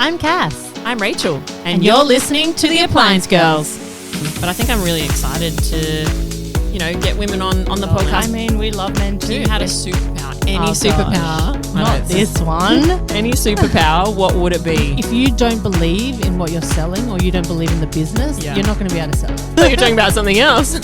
I'm Cass. I'm Rachel. And you're listening to The Appliance Girls. But I think I'm really excited to, get women on the podcast. I mean, we love men too. If you had a superpower, any superpower. superpower. Not this one. Any superpower, what would it be? If you don't believe in what you're selling or you don't believe in the business, you're not going to be able to sell it. I thought you were talking about something else.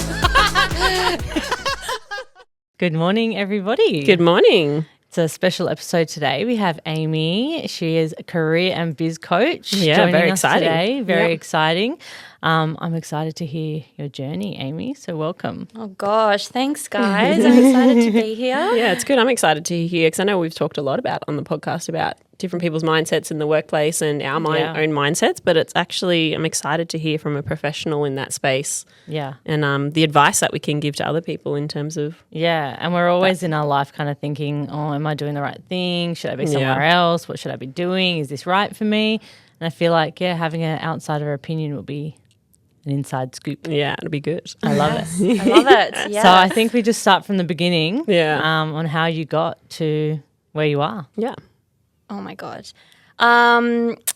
Good morning, everybody. Good morning. It's a special episode today. We have Amie. She is a career and biz coach. Yeah, joining very us exciting. Today. Very exciting. I'm excited to hear your journey, Amie. So welcome. Oh gosh, thanks guys. I'm excited to be here. Yeah, it's good. I'm excited to hear because I know we've talked a lot about on the podcast about different people's mindsets in the workplace and our own mindsets, but it's actually, I'm excited to hear from a professional in that space. Yeah. And the advice that we can give to other people in terms of. Yeah, and we're always in our life kind of thinking, oh, am I doing the right thing? Should I be somewhere else? What should I be doing? Is this right for me? And I feel like, having an outsider opinion will be an inside scoop. Yeah, it'll be good. I love it. I love it. Yeah. So I think we just start from the beginning on how you got to where you are. Yeah. Oh my God.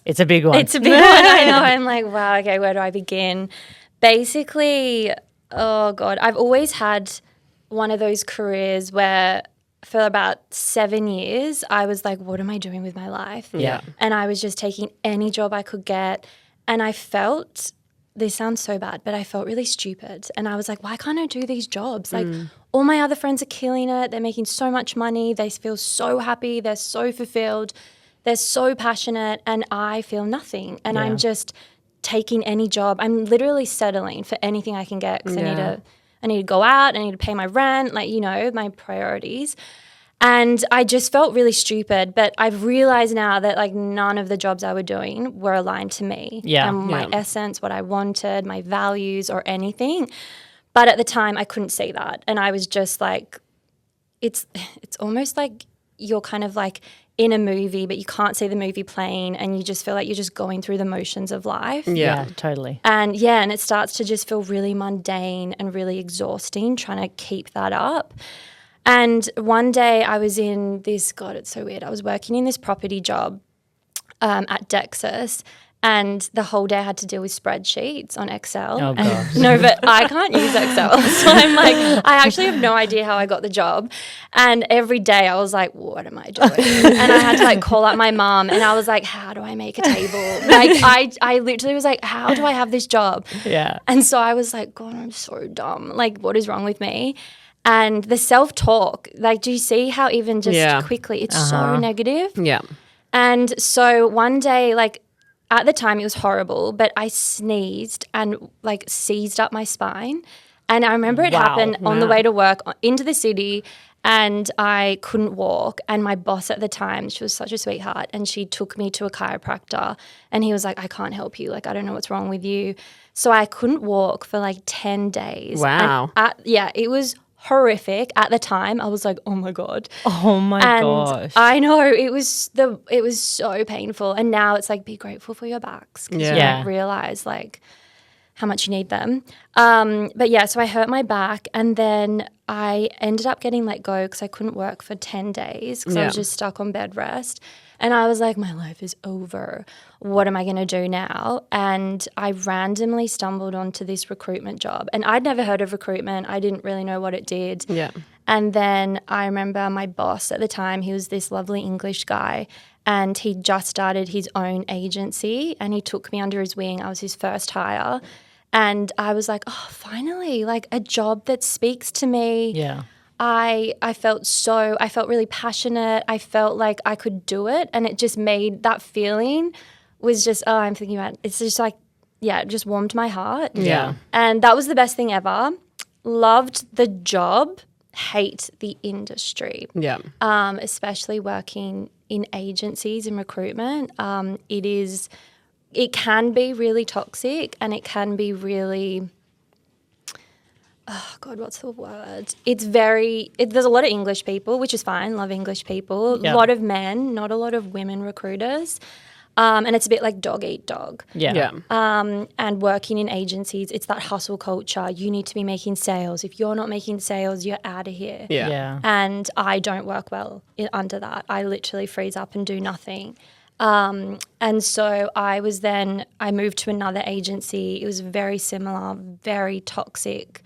It's a big one. It's a big one. I know. I'm like, wow, okay, where do I begin? Basically, oh God, I've always had one of those careers where for about 7 years, I was like, what am I doing with my life? Yeah. And I was just taking any job I could get. And I felt, this sounds so bad, but I felt really stupid. And I was like, why can't I do these jobs? Like all my other friends are killing it. They're making so much money. They feel so happy. They're so fulfilled. They're so passionate. And I feel nothing. And I'm just taking any job. I'm literally settling for anything I can get because I need to go out. I need to pay my rent, my priorities. And I just felt really stupid, but I've realized now that none of the jobs I were doing were aligned to me and my essence, what I wanted, my values or anything. But at the time I couldn't see that. And I was just like, it's almost like you're kind of like in a movie, but you can't see the movie playing and you just feel like you're just going through the motions of life. Yeah, totally. And and it starts to just feel really mundane and really exhausting trying to keep that up. And one day I was in this, God, it's so weird. I was working in this property job at Dexus, and the whole day I had to deal with spreadsheets on Excel. Oh, gosh. No, but I can't use Excel. So I'm like, I actually have no idea how I got the job. And every day I was like, what am I doing? And I had to call out my mom, and I was like, how do I make a table? I literally was like, how do I have this job? Yeah. And so I was like, God, I'm so dumb. What is wrong with me? And the self-talk, do you see how even just quickly it's so negative? Yeah. And so one day, at the time it was horrible, but I sneezed and seized up my spine. And I remember it happened on the way to work into the city, and I couldn't walk. And my boss at the time, she was such a sweetheart, and she took me to a chiropractor, and he was like, I can't help you. I don't know what's wrong with you. So I couldn't walk for 10 days. Wow. And it was horrific. At the time, I was like, oh my God. Oh my gosh. I know, it was so painful. And now it's be grateful for your backs because you don't realize how much you need them. So I hurt my back, and then I ended up getting let go because I couldn't work for 10 days because I was just stuck on bed rest. And I was like, my life is over. What am I going to do now? And I randomly stumbled onto this recruitment job. And I'd never heard of recruitment. I didn't really know what it did. Yeah. And then I remember my boss at the time, he was this lovely English guy, and he just started his own agency, and he took me under his wing. I was his first hire. And I was like, oh, finally, a job that speaks to me. Yeah. I felt really passionate. I felt like I could do it. And it just made that feeling was just, I'm thinking about it. It's just it just warmed my heart. Yeah. And that was the best thing ever. Loved the job, hate the industry. Yeah. Especially working in agencies and recruitment. It can be really toxic, and it can be really, oh God, what's the word? There's a lot of English people, which is fine, love English people. Yeah. A lot of men, not a lot of women recruiters. And it's a bit like dog eat dog. Yeah. And working in agencies, it's that hustle culture. You need to be making sales. If you're not making sales, you're out of here. Yeah. And I don't work well under that. I literally freeze up and do nothing. And so I moved to another agency. It was very similar, very toxic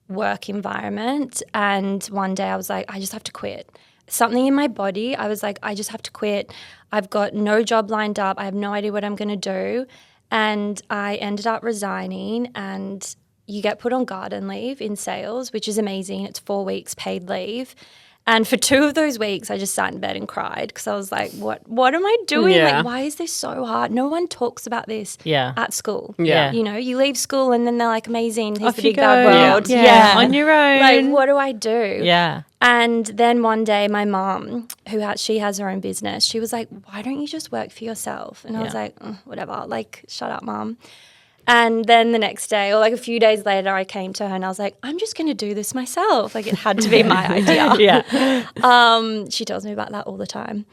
work environment. And one day I was like, I just have to quit. Something in my body, I was like, I just have to quit. I've got no job lined up. I have no idea what I'm going to do. And I ended up resigning, and you get put on garden leave in sales, which is amazing. It's 4 weeks paid leave. And for 2 of those weeks, I just sat in bed and cried because I was like, what am I doing? Yeah. Like, why is this so hard? No one talks about this at school. Yeah. You know, you leave school and then they're like, amazing, here's Off the you big bad go. world. Yeah. On your own. Like, what do I do? Yeah. And then one day my mom, she has her own business, she was like, why don't you just work for yourself? And I was like, whatever, like, shut up, Mom. And then the next day, or like a few days later, I came to her and I was like, I'm just going to do this myself. Like, it had to be my idea. She tells me about that all the time.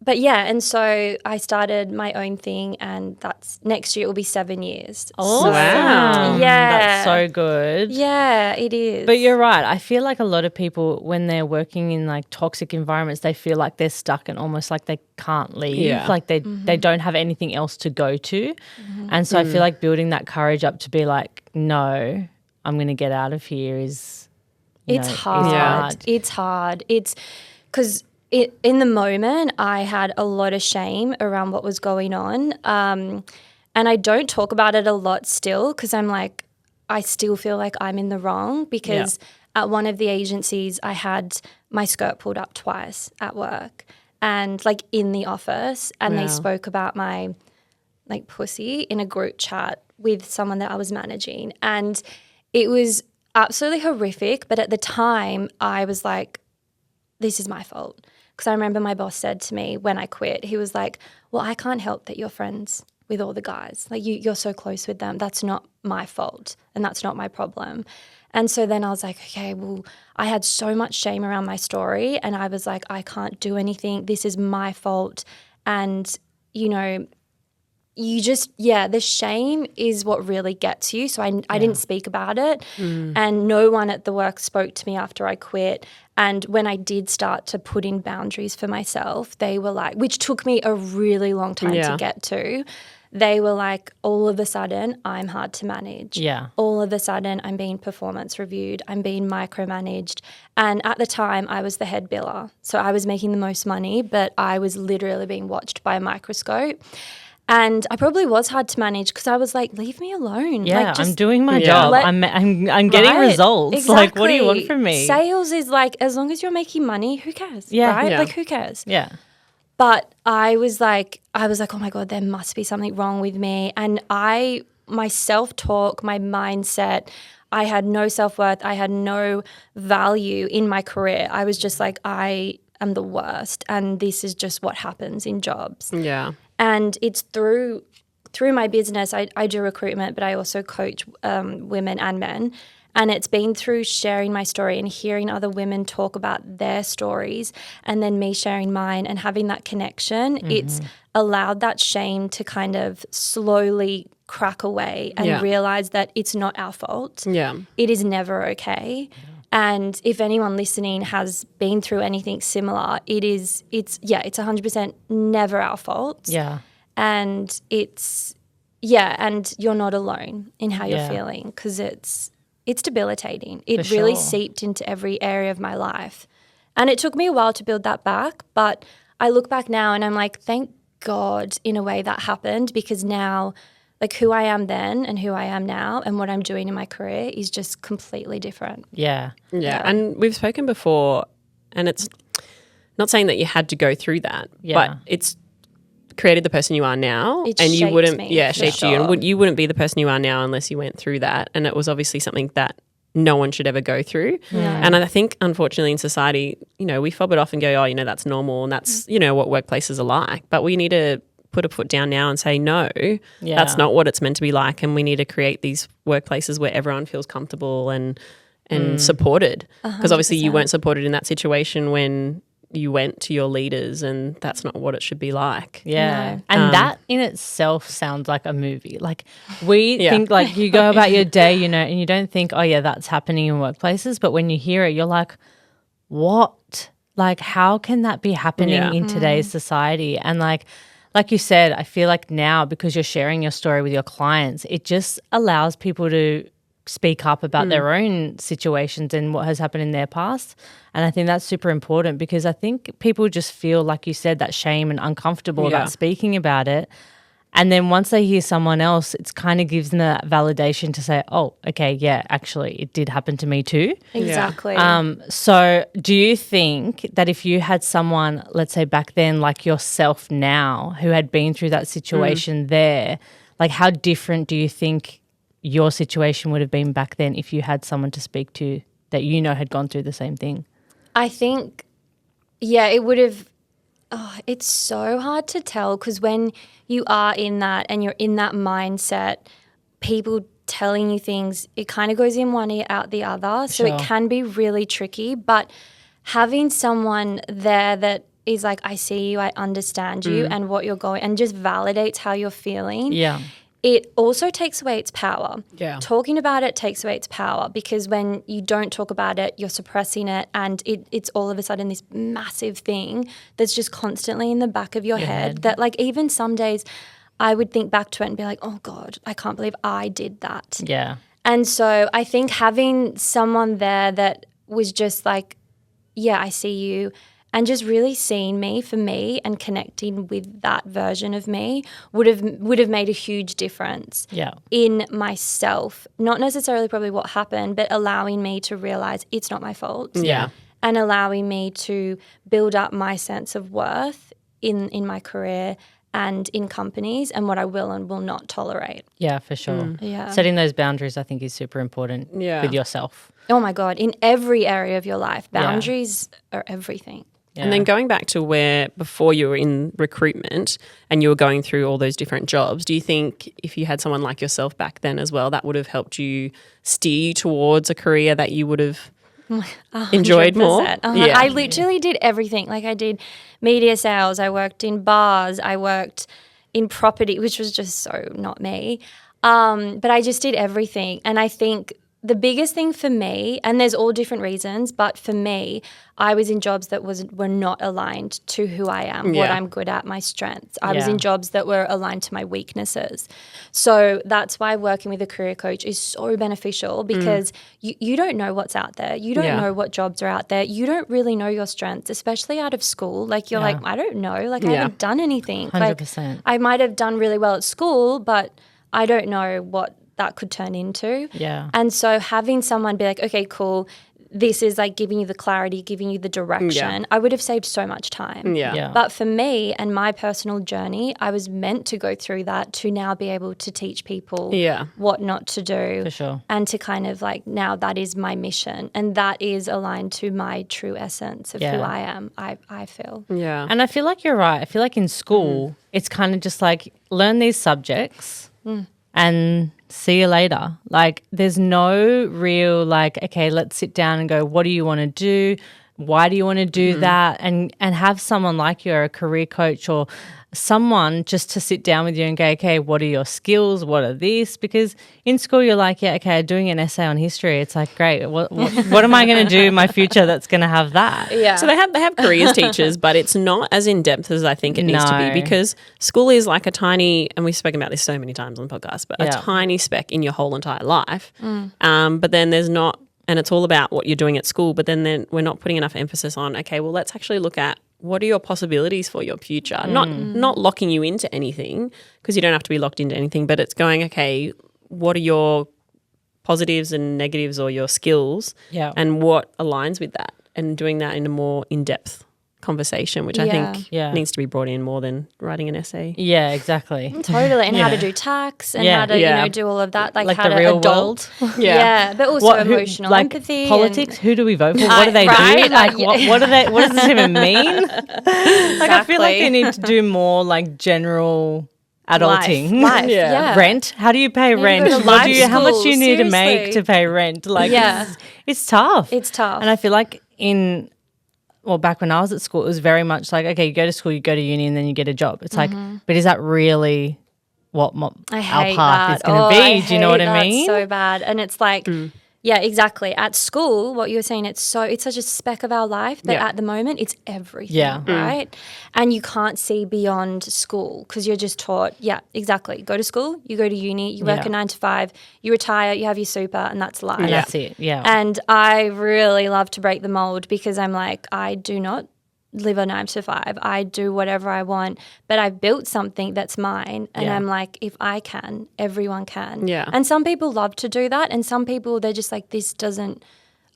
But yeah, and so I started my own thing, and that's next year it will be 7 years. Awesome. Wow. Yeah. That's so good. Yeah, it is. But you're right. I feel like a lot of people, when they're working in like toxic environments, they feel like they're stuck and almost like they can't leave. Yeah. Like they don't have anything else to go to. And so I feel like building that courage up to be like, no, I'm going to get out of here is hard. It's hard. It's because in the moment I had a lot of shame around what was going on. And I don't talk about it a lot still because I'm like, I still feel like I'm in the wrong because at one of the agencies I had my skirt pulled up twice at work and like in the office, and they spoke about my like pussy in a group chat with someone that I was managing, and it was absolutely horrific. But at the time I was like, this is my fault. Because I remember my boss said to me when I quit, he was like, well, I can't help that you're friends with all the guys. Like you're so close with them. That's not my fault and that's not my problem. And so then I was like, okay, well, I had so much shame around my story, and I was like, I can't do anything. This is my fault. And, you know, you just, the shame is what really gets you. So I didn't speak about it, and no one at the work spoke to me after I quit. And when I did start to put in boundaries for myself, they were like, which took me a really long time to get to, they were like, all of a sudden, I'm hard to manage. Yeah. All of a sudden, I'm being performance reviewed. I'm being micromanaged. And at the time, I was the head biller. So I was making the most money, but I was literally being watched by a microscope. And I probably was hard to manage because I was like, leave me alone. Yeah, like, just I'm doing my job. I'm getting results. Exactly. Like, what do you want from me? Sales is like, as long as you're making money, who cares? Yeah. Right? Yeah. Like, who cares? Yeah. But I was like, oh my God, there must be something wrong with me. And my self-talk, my mindset, I had no self-worth. I had no value in my career. I was just like, I am the worst. And this is just what happens in jobs. Yeah. And it's through my business, I do recruitment, but I also coach women and men. And it's been through sharing my story and hearing other women talk about their stories and then me sharing mine and having that connection. It's allowed that shame to kind of slowly crack away and realize that it's not our fault. Yeah. It is never okay. And if anyone listening has been through anything similar, it's 100% never our fault. Yeah. And and you're not alone in how you're feeling, because it's debilitating. It For really sure. seeped into every area of my life. And it took me a while to build that back, but I look back now and I'm like, thank God in a way that happened, because now like who I am then and who I am now and what I'm doing in my career is just completely different. Yeah. Yeah. And we've spoken before, and it's not saying that you had to go through that, but it's created the person you are now. It and you shaped wouldn't, me, shaped for you. sure. And you wouldn't be the person you are now unless you went through that. And it was obviously something that no one should ever go through. And I think, unfortunately, in society, we fob it off and go, oh, that's normal and that's, what workplaces are like. But we need to put a foot down now and say, no, that's not what it's meant to be like. And we need to create these workplaces where everyone feels comfortable and supported. Because obviously you weren't supported in that situation when you went to your leaders, and that's not what it should be like. Yeah. No. And that in itself sounds like a movie. Like we think like you go about your day, and you don't think, oh yeah, that's happening in workplaces. But when you hear it, you're like, what like, how can that be happening in today's society? And like you said, I feel like now, because you're sharing your story with your clients, it just allows people to speak up about their own situations and what has happened in their past. And I think that's super important, because I think people just feel, like you said, that shame and uncomfortable about speaking about it. And then once they hear someone else, it kind of gives them that validation to say, oh, okay, yeah, actually it did happen to me too. Exactly. So do you think that if you had someone, let's say back then, like yourself now, who had been through that situation there, like how different do you think your situation would have been back then if you had someone to speak to that you know had gone through the same thing? I think, yeah, it would have. Oh, it's so hard to tell, because when you are in that and you're in that mindset, people telling you things, it kind of goes in one ear out the other. So it can be really tricky. But having someone there that is like, I see you, I understand you and what you're going, and just validates how you're feeling. Yeah. It also takes away its power. Yeah. Talking about it takes away its power, because when you don't talk about it, you're suppressing it, and it's all of a sudden this massive thing that's just constantly in the back of your head that, like, even some days I would think back to it and be like, oh God, I can't believe I did that. Yeah. And so I think having someone there that was just like, yeah, I see you, and just really seeing me for me and connecting with that version of me would have made a huge difference in myself. Not necessarily probably what happened, but allowing me to realize it's not my fault. Yeah. And allowing me to build up my sense of worth in my career and in companies, and what I will and will not tolerate. Yeah, for sure. Yeah. Setting those boundaries, I think, is super important with yourself. Oh my God, in every area of your life, boundaries are everything. Yeah. And then going back to where before you were in recruitment and you were going through all those different jobs, do you think if you had someone like yourself back then as well, that would have helped you steer you towards a career that you would have enjoyed more? I literally did everything. Like, I did media sales, I worked in bars, I worked in property, which was just so not me. But I just did everything. And I think the biggest thing for me, and there's all different reasons, but for me, I was in jobs that were not aligned to who I am, what I'm good at, my strengths. I was in jobs that were aligned to my weaknesses. So that's why working with a career coach is so beneficial, because you don't know what's out there. You don't know what jobs are out there. You don't really know your strengths, especially out of school. Like, you're like, I don't know. Like, I haven't done anything. 100%. Like, I might have done really well at school, but I don't know what that could turn into. Yeah. And so having someone be like, okay, cool, this is like giving you the clarity, giving you the direction, I would have saved so much time. Yeah. But for me and my personal journey, I was meant to go through that to now be able to teach people what not to do. For sure. And to kind of like, now that is my mission, and that is aligned to my true essence of who I am, I feel. Yeah. And I feel like you're right. I feel like in school, it's kind of just like, learn these subjects and see you later. Like, there's no real like, okay, let's sit down and go, what do you want to do? Why do you want to do that? And have someone like you, or a career coach or someone, just to sit down with you and go, okay, what are your skills? What are these? Because in school you're like, yeah, okay, doing an essay on history. It's like, great. What am I going to do in my future that's going to have that? Yeah. So they have careers teachers, but it's not as in depth as I think it needs to be, because school is like a tiny, and we've spoken about this so many times on the podcast, but a tiny speck in your whole entire life. But then there's not, and it's all about what you're doing at school, but then we're not putting enough emphasis on, okay, well, let's actually look at what are your possibilities for your future? Not locking you into anything, because you don't have to be locked into anything, but it's going, okay, what are your positives and negatives, or your skills, and what aligns with that, and doing that in a more in-depth conversation, which I think needs to be brought in more than writing an essay. Yeah, exactly. Totally. And how to do tax, and how to you know, do all of that, like how the to real adult. world. But also emotional empathy. Politics, who do we vote for? What do they do? Like what do they, what does this even mean? Like, I feel like they need to do more like general adulting. Life. Rent. How do you pay rent? How much do you need to make to pay rent? Like, it's tough. It's tough. And I feel like back when I was at school, it was very much like, okay, you go to school, you go to uni, and then you get a job. It's like, but is that really what our path is going to be? Do you know what I mean? So bad. And it's like, Yeah, exactly. At school, what you were saying, it's such a speck of our life, but at the moment it's everything, right? And you can't see beyond school because you're just taught, exactly. Go to school, you go to uni, you work a 9 to 5, you retire, you have your super, and that's life. And that's it, And I really love to break the mold because I'm like, I do not live a 9 to 5. I do whatever I want, but I've built something that's mine. And I'm like, if I can, everyone can. Yeah. And some people love to do that. And some people, they're just like, this doesn't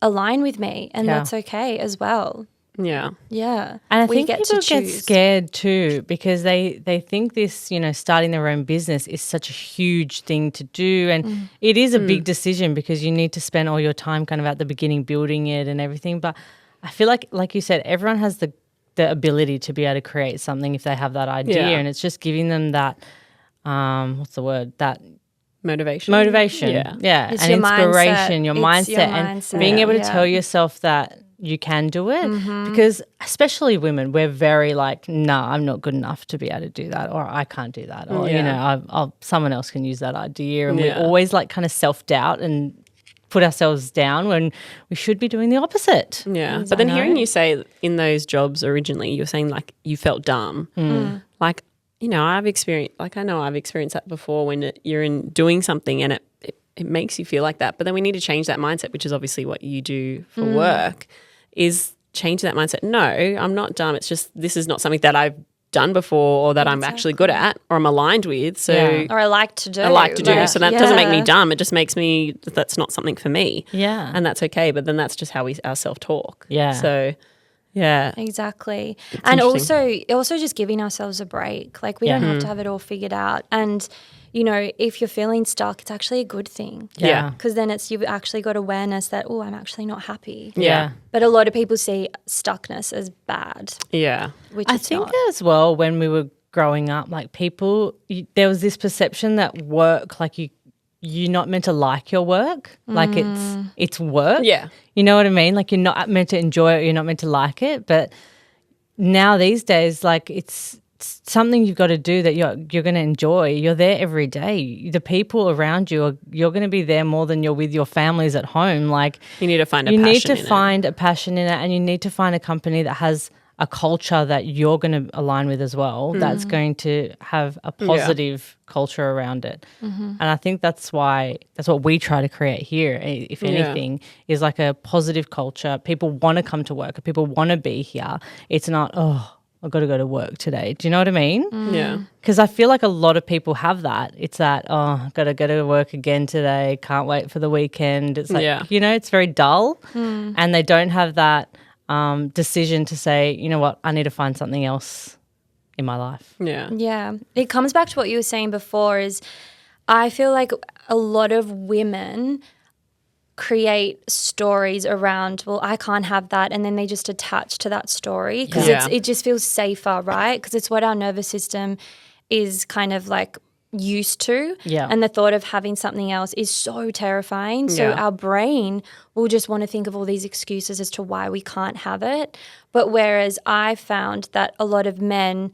align with me. And that's okay as well. Yeah. Yeah. And I We think people get scared too because they think this, starting their own business is such a huge thing to do. And it is a big decision because you need to spend all your time kind of at the beginning building it and everything. But I feel like you said, everyone has the ability to be able to create something if they have that idea. And it's just giving them that, what's the word? That motivation. Yeah. It's and your inspiration, mindset. your It's mindset, your and mindset. being able to tell yourself that you can do it. Because especially women, we're very like, nah, I'm not good enough to be able to do that, or I can't do that, or I'll someone else can use that idea, and we always like kind of self-doubt and put ourselves down when we should be doing the opposite. Yeah. But then hearing you say in those jobs originally, you were saying like you felt dumb. Like, I've experienced that before when you're doing something and it makes you feel like that. But then we need to change that mindset, which is obviously what you do for work, is change that mindset. No, I'm not dumb. It's just this is not something that I've done before or that I'm actually good at or I'm aligned with. So or I like to do. So that doesn't make me dumb. It just makes me that's not something for me. Yeah. And that's okay. But then that's just how our self-talk. Yeah. So yeah. Exactly. And also just giving ourselves a break. Like we don't have to have it all figured out. And if you're feeling stuck, it's actually a good thing. Yeah. Because then you've actually got awareness that, I'm actually not happy. Yeah. But a lot of people see stuckness as bad. Yeah. Which I it's think not. as well, when we were growing up, like there was this perception that work, like you're not meant to like your work. Like it's work. Yeah. You know what I mean? Like you're not meant to enjoy it, you're not meant to like it. But now these days, like it's something you've got to do that you're going to enjoy. You're there every day. The people around you, you're going to be there more than you're with your families at home. Like you need to find a passion in it, and you need to find a company that has a culture that you're going to align with as well. That's going to have a positive culture around it. And I think that's what we try to create here, if anything, is like a positive culture. People want to come to work. People want to be here. It's not, I've got to go to work today. Do you know what I mean? Yeah. Because I feel like a lot of people have that. It's that, I've got to go to work again today. Can't wait for the weekend. It's like, it's very dull. And they don't have that decision to say, you know what, I need to find something else in my life. Yeah. Yeah. It comes back to what you were saying before is I feel like a lot of women create stories around, well, I can't have that, and then they just attach to that story because it just feels safer, right? Because it's what our nervous system is kind of like used to. Yeah. And the thought of having something else is so terrifying. So our brain will just want to think of all these excuses as to why we can't have it. But whereas I found that a lot of men,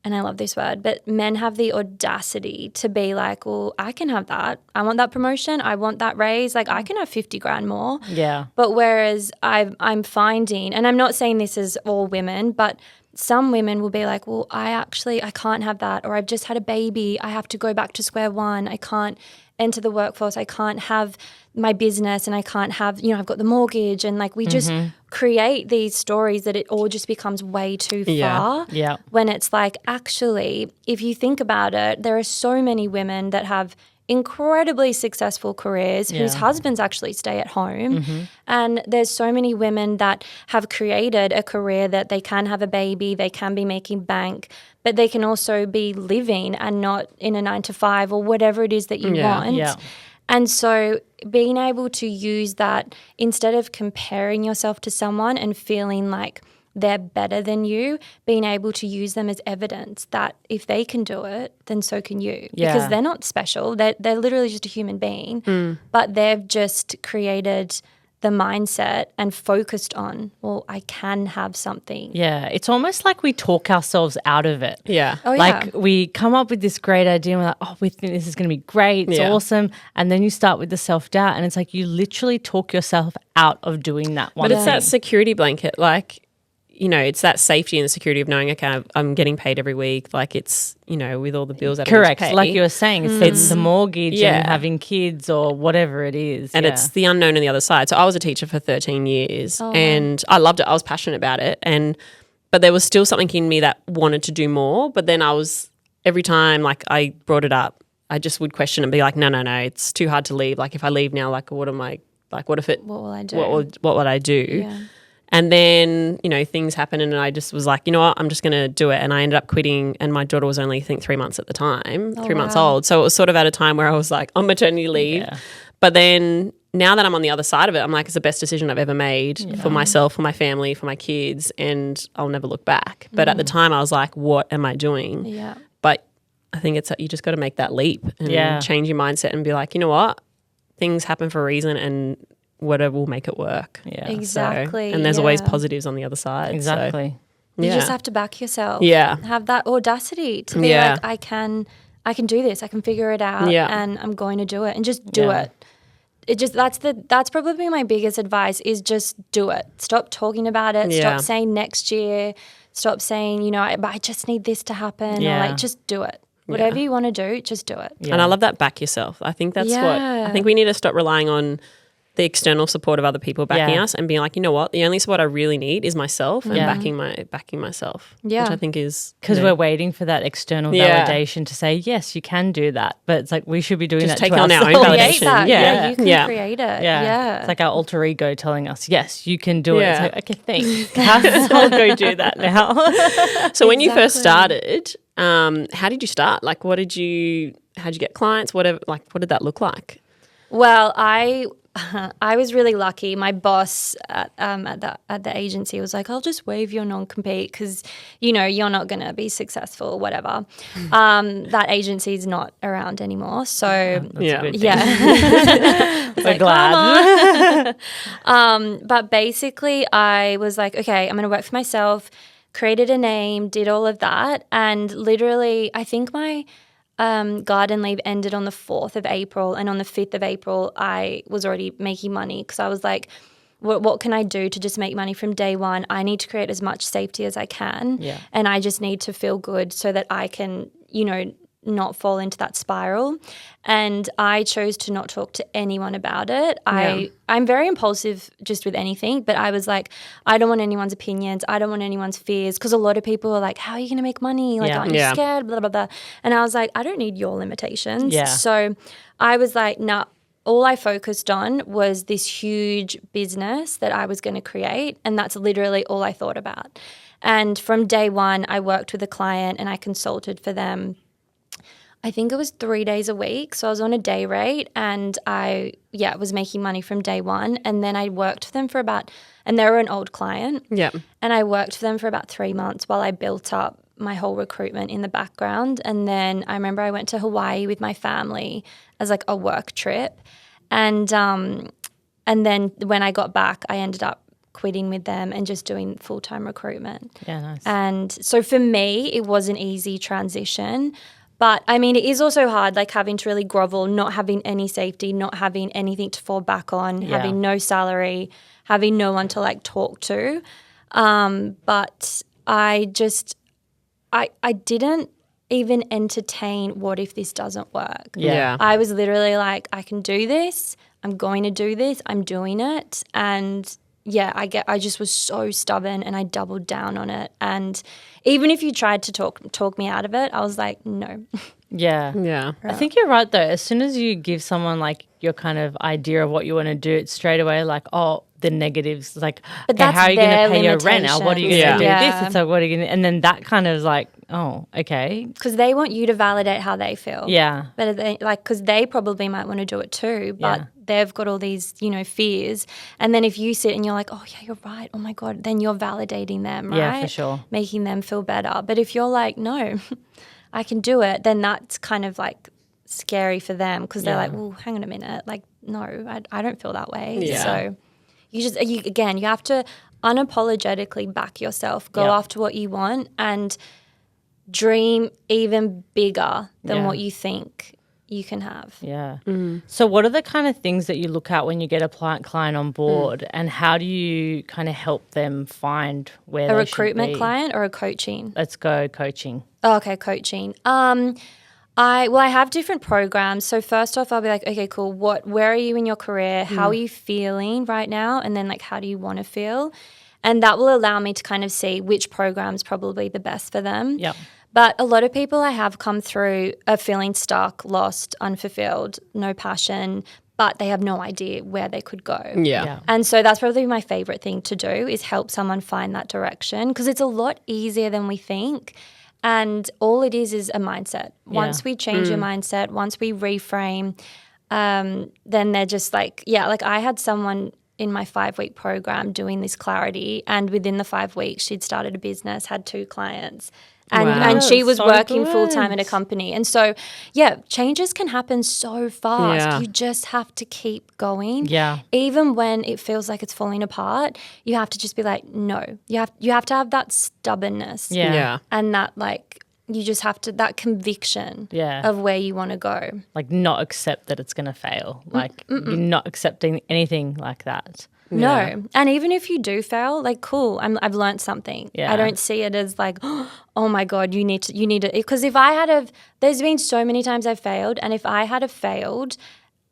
and I love this word, but men have the audacity to be like, well, I can have that. I want that promotion. I want that raise. Like I can have 50 grand more. Yeah. But whereas I'm finding, and I'm not saying this is all women, but some women will be like, well, I can't have that, or I've just had a baby. I have to go back to square one. I can't enter the workforce. I can't have my business, and I can't have, I've got the mortgage. And like we just create these stories that it all just becomes way too far. Yeah. When it's like, actually, if you think about it, there are so many women that have incredibly successful careers whose husbands actually stay at home. And there's so many women that have created a career that they can have a baby, they can be making bank, but they can also be living and not in a 9 to 5 or whatever it is that you want. Yeah. And so being able to use that instead of comparing yourself to someone and feeling like they're better than you, being able to use them as evidence that if they can do it, then so can you. Yeah. Because they're not special. They're literally just a human being, but they've just created the mindset and focused on, well, I can have something. Yeah, it's almost like we talk ourselves out of it. Yeah. Oh, Like we come up with this great idea and we're like, oh, we think this is going to be great. It's awesome. And then you start with the self-doubt and it's like you literally talk yourself out of doing that one But it's thing. that security blanket, like, you know, it's that safety and the security of knowing, okay, I'm getting paid every week. Like it's, you know, with all the bills that I Correct. need to pay. Like you were saying, it's the mortgage and having kids or whatever it is. And it's the unknown on the other side. So I was a teacher for 13 years and I loved it. I was passionate about it. But there was still something in me that wanted to do more. But then every time like I brought it up, I just would question and be like, no, it's too hard to leave. Like if I leave now, like what will I do? What would I do? Yeah. And then, you know, things happened and I just was like, you know what, I'm just going to do it. And I ended up quitting and my daughter was only, I think, 3 months at the time, 3 months old. So it was sort of at a time where I was like on maternity leave. Yeah. But then now that I'm on the other side of it, I'm like, it's the best decision I've ever made for myself, for my family, for my kids, and I'll never look back. But at the time I was like, what am I doing? Yeah. But I think you just got to make that leap and change your mindset and be like, you know what, things happen for a reason and whatever will make it work. Yeah. Exactly. So, and there's always positives on the other side. Exactly. So, You just have to back yourself. Yeah. Have that audacity to be like, I can do this. I can figure it out and I'm going to do it and just do it. That's probably my biggest advice is just do it. Stop talking about it. Yeah. Stop saying next year. Stop saying, you know, I just need this to happen. Or like, just do it. Whatever you want to do, just do it. Yeah. And I love that back yourself. I think that's what I think we need to stop relying on the external support of other people backing us and being like, you know what, the only support I really need is myself and backing myself. Yeah. Which I think is because we're waiting for that external validation to say, yes, you can do that. But it's like we should be doing just that take to on our own ourselves. validation. Yeah, you can create it. Yeah. It's like our alter ego telling us, yes, you can do it. It's like, okay, thanks. I'll go do that now. So when you first started, how did you start? Like how'd you get clients? Whatever, like what did that look like? Well, I was really lucky. My boss at the agency was like, I'll just waive your non-compete because, you know, you're not going to be successful, whatever. That agency is not around anymore. So, That's a good thing. We're like, glad. But basically I was like, okay, I'm going to work for myself, created a name, did all of that. And literally, I think my garden leave ended on the 4th of April and on the 5th of April I was already making money because I was like, what can I do to just make money from day one? I need to create as much safety as I can and I just need to feel good so that I can, you know, not fall into that spiral. And I chose to not talk to anyone about it. I'm very impulsive just with anything, but I was like, I don't want anyone's opinions. I don't want anyone's fears because a lot of people are like, how are you going to make money? Like, aren't you scared? Blah, blah, blah. And I was like, I don't need your limitations. Yeah. So I was like, nah, all I focused on was this huge business that I was going to create. And that's literally all I thought about. And from day one, I worked with a client and I consulted for them. I think it was 3 days a week. So I was on a day rate and I was making money from day one. And then I worked for them and they were an old client. Yeah. And I worked for them for about 3 months while I built up my whole recruitment in the background. And then I remember I went to Hawaii with my family as like a work trip. And then when I got back, I ended up quitting with them and just doing full-time recruitment. Yeah, nice. And so for me, it was an easy transition. But, I mean, it is also hard, like having to really grovel, not having any safety, not having anything to fall back on, having no salary, having no one to, like, talk to. But I didn't even entertain what if this doesn't work. Yeah. I was literally like, I can do this. I'm going to do this. I'm doing it. And I just was so stubborn and I doubled down on it. And even if you tried to talk me out of it, I was like, no. Yeah. Yeah. I think you're right though. As soon as you give someone like your kind of idea of what you want to do, it's straight away like, oh, the negatives. Like, okay, how are you going to pay your rent now? What are you going to do this? It's like, what are you going to, and then that kind of is like, oh, okay. Because they want you to validate how they feel. Yeah. But because they probably might want to do it too, but they've got all these, you know, fears. And then if you sit and you're like, oh yeah, you're right. Oh my God. Then you're validating them, right? Yeah, for sure. Making them feel better. But if you're like, no, I can do it, then that's kind of like scary for them because they're like, well, hang on a minute. Like, no, I don't feel that way. Yeah. So, you have to unapologetically back yourself, go after what you want, and dream even bigger than what you think you can have. Yeah. So what are the kind of things that you look at when you get a client on board, and how do you kind of help them find where A they recruitment should be? client or a coaching? Let's go coaching. Oh, okay, coaching. I have different programs. So first off, I'll be like, okay, cool. Where are you in your career? How are you feeling right now? And then like, how do you want to feel? And that will allow me to kind of see which program's probably the best for them. Yep. But a lot of people I have come through are feeling stuck, lost, unfulfilled, no passion, but they have no idea where they could go. Yeah. And so that's probably my favorite thing to do, is help someone find that direction, because it's a lot easier than we think. And all it is a mindset. Once we change your mindset, once we reframe, then they're just like, like I had someone in my 5-week program doing this clarity, and within the 5 weeks she'd started a business, had 2 clients. And she was working full-time at a company. And so, changes can happen so fast. Yeah. You just have to keep going. Yeah. Even when it feels like it's falling apart, you have to just be like, no. You have to have that stubbornness. Yeah. And that, like, you just have to, that conviction of where you want to go. Like, not accept that it's going to fail. Like, you're not accepting anything like that. No. And even if you do fail, like, cool, I've learned something. Yeah. I don't see it as like, oh my God, you need to, because if I had there's been so many times I've failed, and if I had have failed,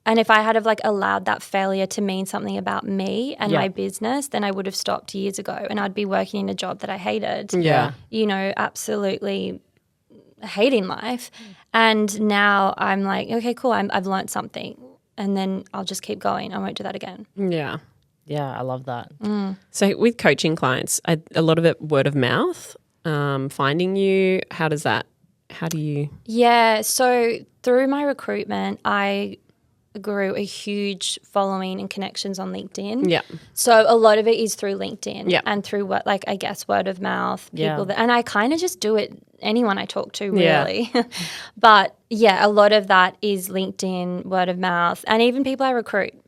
and if I had have like allowed that failure to mean something about me and my business, then I would have stopped years ago, and I'd be working in a job that I hated. Yeah. You know, absolutely hating life. And now I'm like, okay, cool, I've learned something, and then I'll just keep going. I won't do that again. Yeah. Yeah, I love that. So with coaching clients, a lot of it word of mouth, finding you. How do you? Yeah, so through my recruitment, I grew a huge following and connections on LinkedIn. Yeah. So a lot of it is through LinkedIn and through word of mouth, people and I kind of just do it, anyone I talk to really. But a lot of that is LinkedIn, word of mouth, and even people I recruit.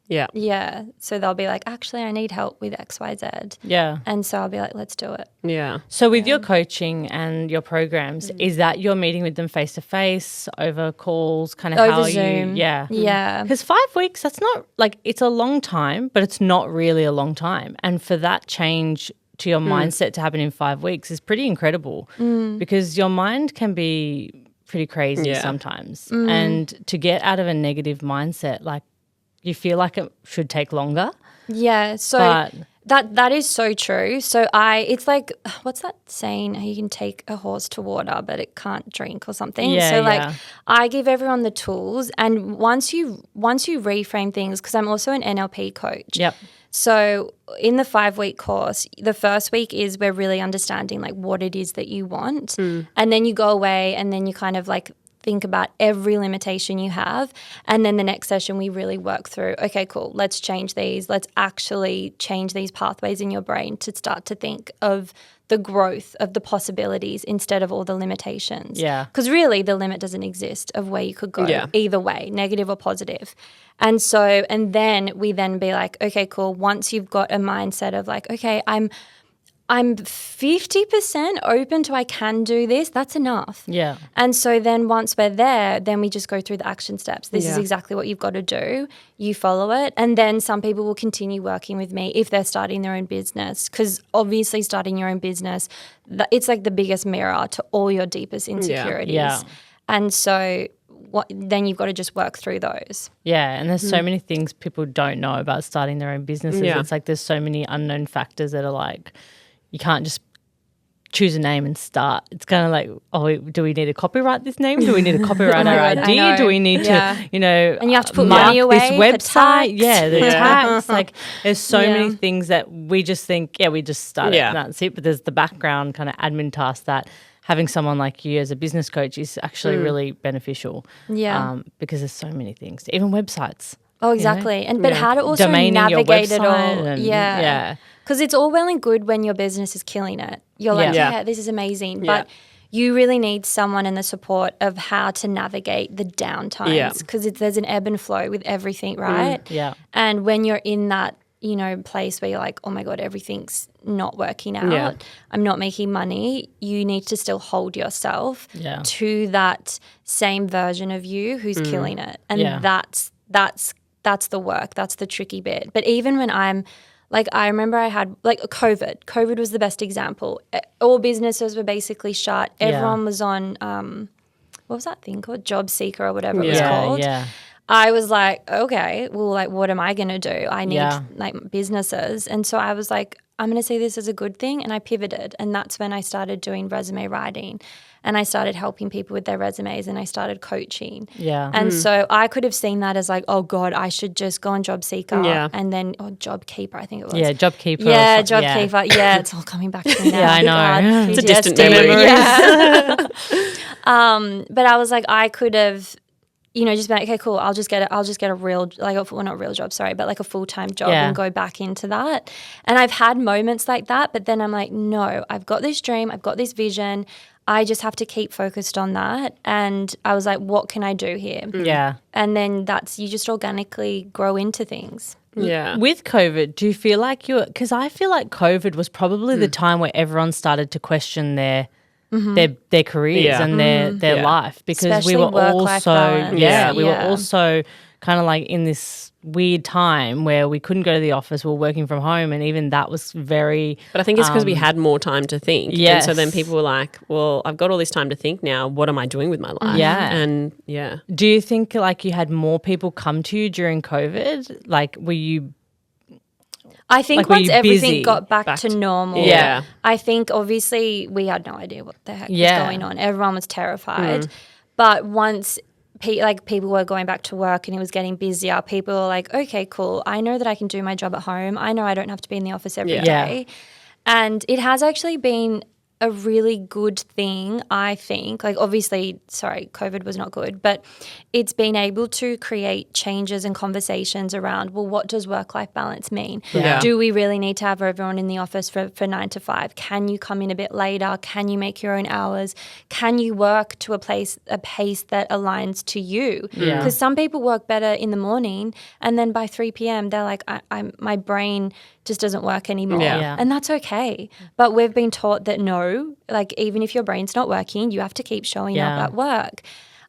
Yeah. Yeah. So they'll be like, actually, I need help with X, Y, Z. Yeah. And so I'll be like, let's do it. Yeah. So with your coaching and your programs, is that you're meeting with them face-to-face, over calls, kind of over how Zoom. Yeah. Yeah. Because 5 weeks, that's not, like, it's a long time, but it's not really a long time. And for that change to your mindset to happen in 5 weeks is pretty incredible, because your mind can be pretty crazy sometimes. And to get out of a negative mindset, like, you feel like it should take longer. Yeah, so that is so true. So it's like, what's that saying? You can take a horse to water, but it can't drink or something. Yeah, so like I give everyone the tools, and once you reframe things, because I'm also an NLP coach. Yep. So in the 5-week course, the first week is we're really understanding like what it is that you want, and then you go away, and then you kind of like think about every limitation you have. And then the next session, we really work through, okay, cool, let's change these. Let's actually change these pathways in your brain to start to think of the growth of the possibilities instead of all the limitations. Yeah. Because really the limit doesn't exist of where you could go either way, negative or positive. And so, and then we then be like, okay, cool, once you've got a mindset of like, okay, I'm 50% open to I can do this, that's enough. Yeah. And so then once we're there, then we just go through the action steps. This is exactly what you've got to do. You follow it. And then some people will continue working with me if they're starting their own business, because obviously starting your own business, it's like the biggest mirror to all your deepest insecurities. Yeah. And so then you've got to just work through those. Yeah, and there's so many things people don't know about starting their own businesses. Yeah. It's like there's so many unknown factors that are like, you can't just choose a name and start. It's kind of like, oh, do we need to copyright this name? Do we need to copyright our idea? Do we need to, you know, and you have to put mark money away this website? The tax. tax. Like, there's so many things that we just think, we just start it and that's it. But there's the background kind of admin task that having someone like you as a business coach is actually really beneficial. Yeah. Because there's so many things, even websites. Oh, exactly. And but how to also Domaining navigate your it all. website Yeah. Because it's all well and good when your business is killing it. You're like, this is amazing. But you really need someone in the support of how to navigate the downtimes, because there's an ebb and flow with everything, right? Yeah. And when you're in that place where you're like, oh my God, everything's not working out. I'm not making money. You need to still hold yourself to that same version of you who's killing it. And that's the work. That's the tricky bit. But even when I remember I had COVID. COVID was the best example. All businesses were basically shut. Everyone was on, what was that thing called? Job Seeker or whatever it was called. Yeah. I was like, okay, well, what am I going to do? I need businesses. And so I was like, I'm going to see this as a good thing. And I pivoted. And that's when I started doing resume writing. And I started helping people with their resumes and I started coaching. Yeah. And so I could have seen that as like, oh God, I should just go on Job Seeker and then Job Keeper, I think it was. Yeah, Job Keeper. Yeah, Job Keeper. Yeah, it's all coming back to me now. Yeah, I know. It's a distant memory. Yeah. But I was like, I could have, just been like, okay, cool. I'll just get a real, not real job, sorry, but like a full-time job and go back into that. And I've had moments like that, but then I'm like, no, I've got this dream, I've got this vision. I just have to keep focused on that. And I was like, what can I do here? Yeah. And then you just organically grow into things. Yeah. With COVID, do you feel like because I feel like COVID was probably the time where everyone started to question their careers and their life, because especially we were also we were balance. also kind of like in this weird time where we couldn't go to the office, we were working from home, and even that was very But I think it's because we had more time to think. Yes. And so then people were like, well, I've got all this time to think now. What am I doing with my life? Yeah. And Do you think like you had more people come to you during COVID? Like were you I think were once you everything busy? got back to normal, Yeah. I think obviously we had no idea what the heck was going on. Everyone was terrified. Mm. But once people were going back to work and it was getting busier, people were like, okay, cool. I know that I can do my job at home. I know I don't have to be in the office every day. And it has actually been a really good thing, I think. Like obviously, COVID was not good, but it's been able to create changes and conversations around, well, what does work-life balance mean? Yeah. Do we really need to have everyone in the office for 9 to 5? Can you come in a bit later? Can you make your own hours? Can you work to a pace that aligns to you? Because some people work better in the morning and then by 3 p.m. they're like, my brain just doesn't work anymore. Yeah. And that's okay. But we've been taught that no, like even if your brain's not working, you have to keep showing up at work.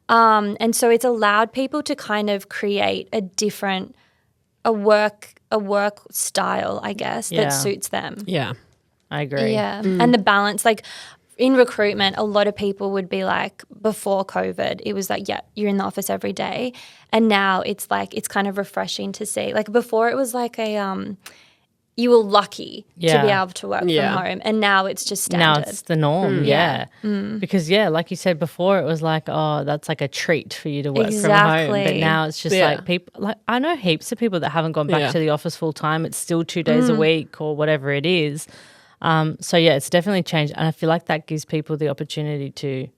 And so it's allowed people to kind of create a work style, I guess, that suits them. Yeah. I agree. Yeah. And the balance, like in recruitment, a lot of people would be like, before COVID, it was like, yeah, you're in the office every day. And now it's like, it's kind of refreshing to see. Like before it was like you were lucky to be able to work from home, and now it's just standard. Now it's the norm, because like you said before, it was like, oh, that's like a treat for you to work from home. But now it's just like people, like I know heaps of people that haven't gone back to the office full time. It's still 2 days a week or whatever it is. So it's definitely changed, and I feel like that gives people the opportunity to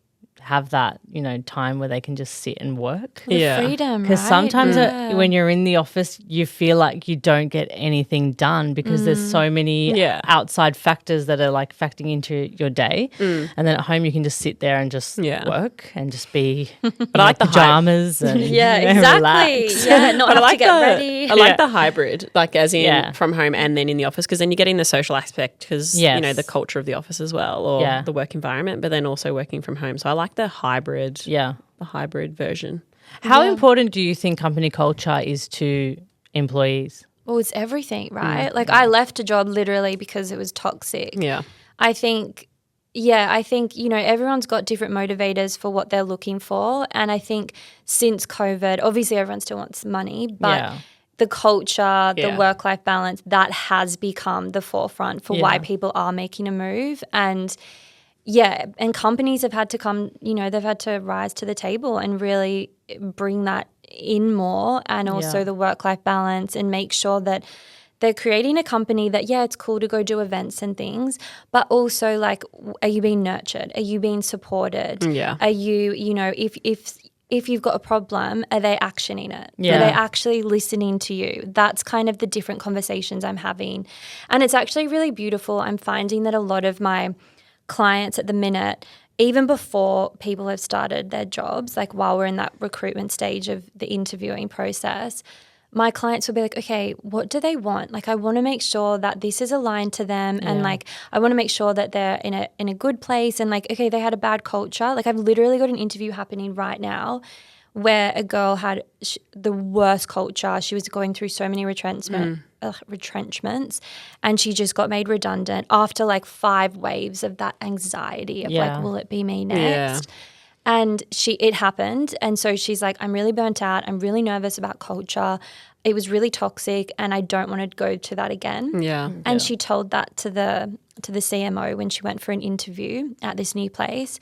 have that, time where they can just sit and work. Freedom, Because right? sometimes when you're in the office, you feel like you don't get anything done because there's so many outside factors that are like factoring into your day. And then at home you can just sit there and just work and just be But I like the pajamas and exactly. relax. Yeah, not have to get ready. I like the hybrid, like as in from home and then in the office, because then you're getting the social aspect because, the culture of the office as well, or the work environment, but then also working from home. So I like the hybrid version. How important do you think company culture is to employees? Well, it's everything, right? Like I left a job literally because it was toxic. Yeah. I think, everyone's got different motivators for what they're looking for. And I think since COVID, obviously everyone still wants money, but the culture, the work-life balance, that has become the forefront for why people are making a move. And and companies have had to come, they've had to rise to the table and really bring that in more, and also the work-life balance, and make sure that they're creating a company that, it's cool to go do events and things, but also like, are you being nurtured? Are you being supported? Yeah. Are you, if you've got a problem, are they actioning it? Yeah. Are they actually listening to you? That's kind of the different conversations I'm having. And it's actually really beautiful. I'm finding that a lot of my clients at the minute, even before people have started their jobs, like while we're in that recruitment stage of the interviewing process, my clients will be like, okay, what do they want? Like, I want to make sure that this is aligned to them, and like, I want to make sure that they're in a good place. And like, okay, they had a bad culture. Like, I've literally got an interview happening right now where a girl had the worst culture. She was going through so many retrenchments, and she just got made redundant after like 5 waves of that anxiety of like, will it be me next? And it happened. And so she's like, I'm really burnt out. I'm really nervous about culture. It was really toxic and I don't want to go to that again. Yeah. And she told that to the CMO when she went for an interview at this new place.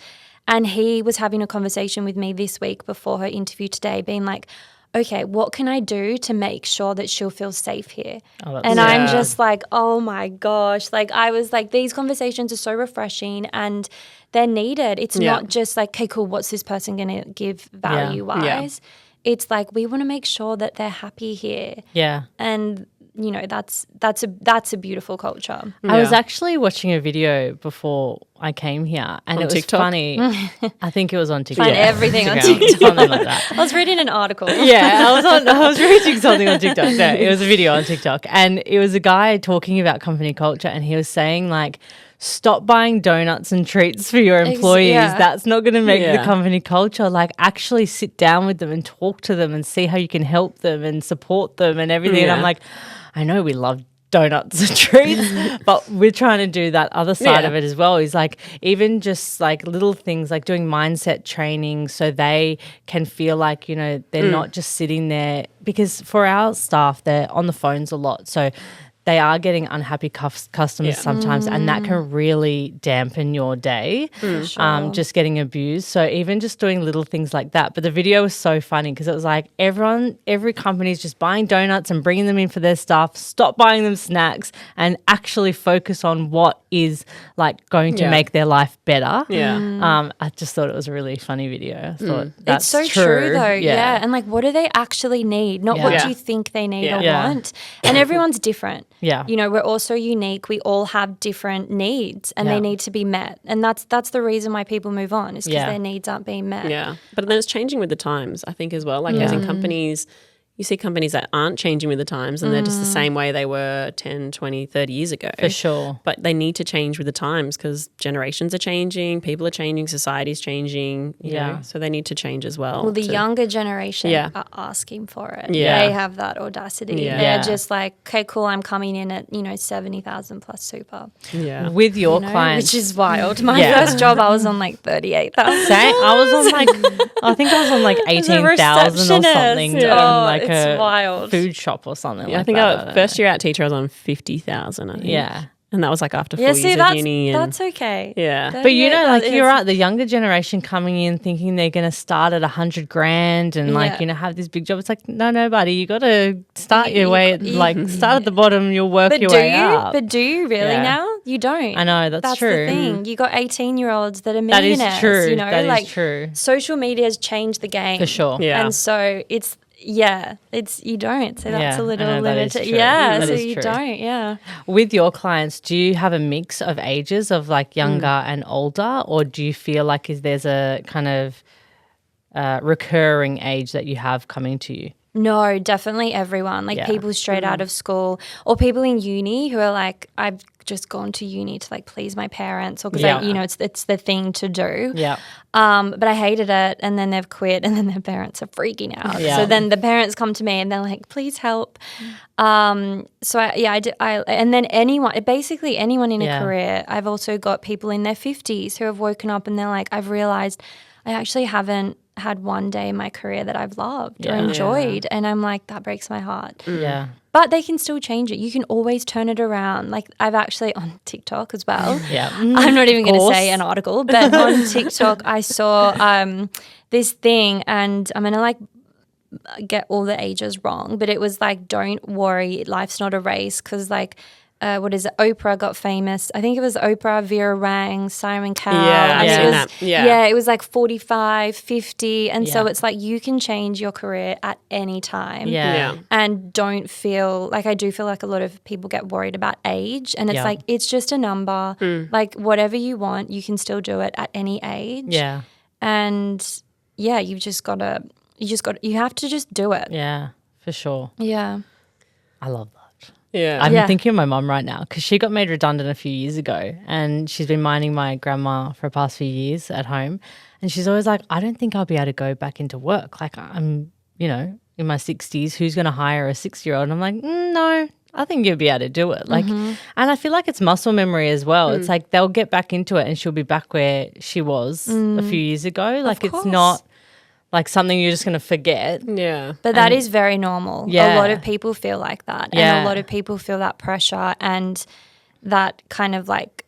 And he was having a conversation with me this week before her interview today, being like, okay, what can I do to make sure that she'll feel safe here? And I'm just like, oh my gosh. Like, I was like, these conversations are so refreshing and they're needed. It's not just like, okay, cool, what's this person going to give value-wise? It's like, we want to make sure that they're happy here. Yeah. And you know, that's a beautiful culture. I was actually watching a video before I came here, and it was TikTok? funny. I think it was on TikTok. Find everything on Instagram, TikTok. something like that. I was reading an article. Yeah, I was reading something on TikTok. No, it was a video on TikTok, and it was a guy talking about company culture, and he was saying like, stop buying donuts and treats for your employees. That's not going to make the company culture. Like, actually sit down with them and talk to them and see how you can help them and support them and everything. And I'm like, I know we love donuts and treats, but we're trying to do that other side of it as well. Is like, even just like little things like doing mindset training so they can feel like, you know, they're not just sitting there, because for our staff, they're on the phones a lot. So they are getting unhappy customers sometimes, and that can really dampen your day, just getting abused. So even just doing little things like that. But the video was so funny because it was like every company is just buying donuts and bringing them in for their staff. Stop buying them snacks and actually focus on what is like going to make their life better. I just thought it was a really funny video. I thought that's it's so true though. Yeah. And like, what do they actually need? Not what do you think they need or want. And everyone's different. Yeah. You know, we're all so unique. We all have different needs and they need to be met. And that's the reason why people move on, is because their needs aren't being met. Yeah. But then it's changing with the times, I think, as well. Like, as in companies, you see companies that aren't changing with the times and they're just the same way they were 10, 20, 30 years ago. For sure. But they need to change with the times because generations are changing, people are changing, society's changing, you know, so they need to change as well. Well, the younger generation are asking for it. Yeah. They have that audacity. Yeah. They're just like, okay, cool, I'm coming in at, 70,000 plus super. Yeah. With your clients. Which is wild. My first job, I was on like 38,000. I was on like, I think I was on like 18,000 or something in like a wild food shop or something. Yeah, like I think that. first year out teacher, I was on 50,000. I think. Yeah. And that was like after 4 years of uni. And that's okay. Yeah. That- But you know, like, that you're is- right, the younger generation coming in thinking they're going to start at 100 grand and like, have this big job. It's like, no, buddy, you got to start your way at, like, start at the bottom, you'll work your way up. But do you really now? You don't. I know, that's true. That's the thing. You got 18-year-olds that are That millionaires. is true. You know, That like, is true. social media has changed the game. For sure. Yeah. And so it's you don't. So that's Yeah, a little I know, that is limited. true. Yeah, That so is you true. don't. Yeah. With your clients, do you have a mix of ages of like younger and older, or do you feel like there's a kind of recurring age that you have coming to you? No, definitely everyone. Like people straight out of school or people in uni who are like, I've just gone to uni to like please my parents, or because it's the thing to do. Yeah. But I hated it, and then they've quit, and then their parents are freaking out. Yeah. So then the parents come to me and they're like, "Please help." So and then basically anyone in a career. I've also got people in their 50s who have woken up and they're like, "I've realized I actually haven't had one day in my career that I've loved or enjoyed," and I'm like, that breaks my heart. Yeah. But they can still change it. You can always turn it around. Like, I've actually on TikTok as well. Yeah. I'm not even going to say an article, but on TikTok I saw this thing, and I'm going to like get all the ages wrong, but it was like, don't worry, life's not a race, because like what is it? Oprah got famous. I think it was Oprah, Vera Wang, Simon Cowell. Yeah, I've and seen that. Yeah. It was like 45, 50. And so it's like you can change your career at any time. Yeah. And don't feel like, I do feel like a lot of people get worried about age. And it's like, it's just a number. Like, whatever you want, you can still do it at any age. Yeah. And you have to just do it. Yeah. for sure. Yeah. I love that. Yeah. I'm thinking of my mum right now because she got made redundant a few years ago and she's been minding my grandma for the past few years at home. And she's always like, I don't think I'll be able to go back into work. Like I'm, you know, in my 60s, who's going to hire a 60-year-old? And I'm like, no, I think you'll be able to do it. Like, and I feel like it's muscle memory as well. It's like they'll get back into it and she'll be back where she was a few years ago. Like it's not like something you're just going to forget. Yeah. But that is very normal. Yeah. A lot of people feel like that. Yeah. And a lot of people feel that pressure and that kind of like,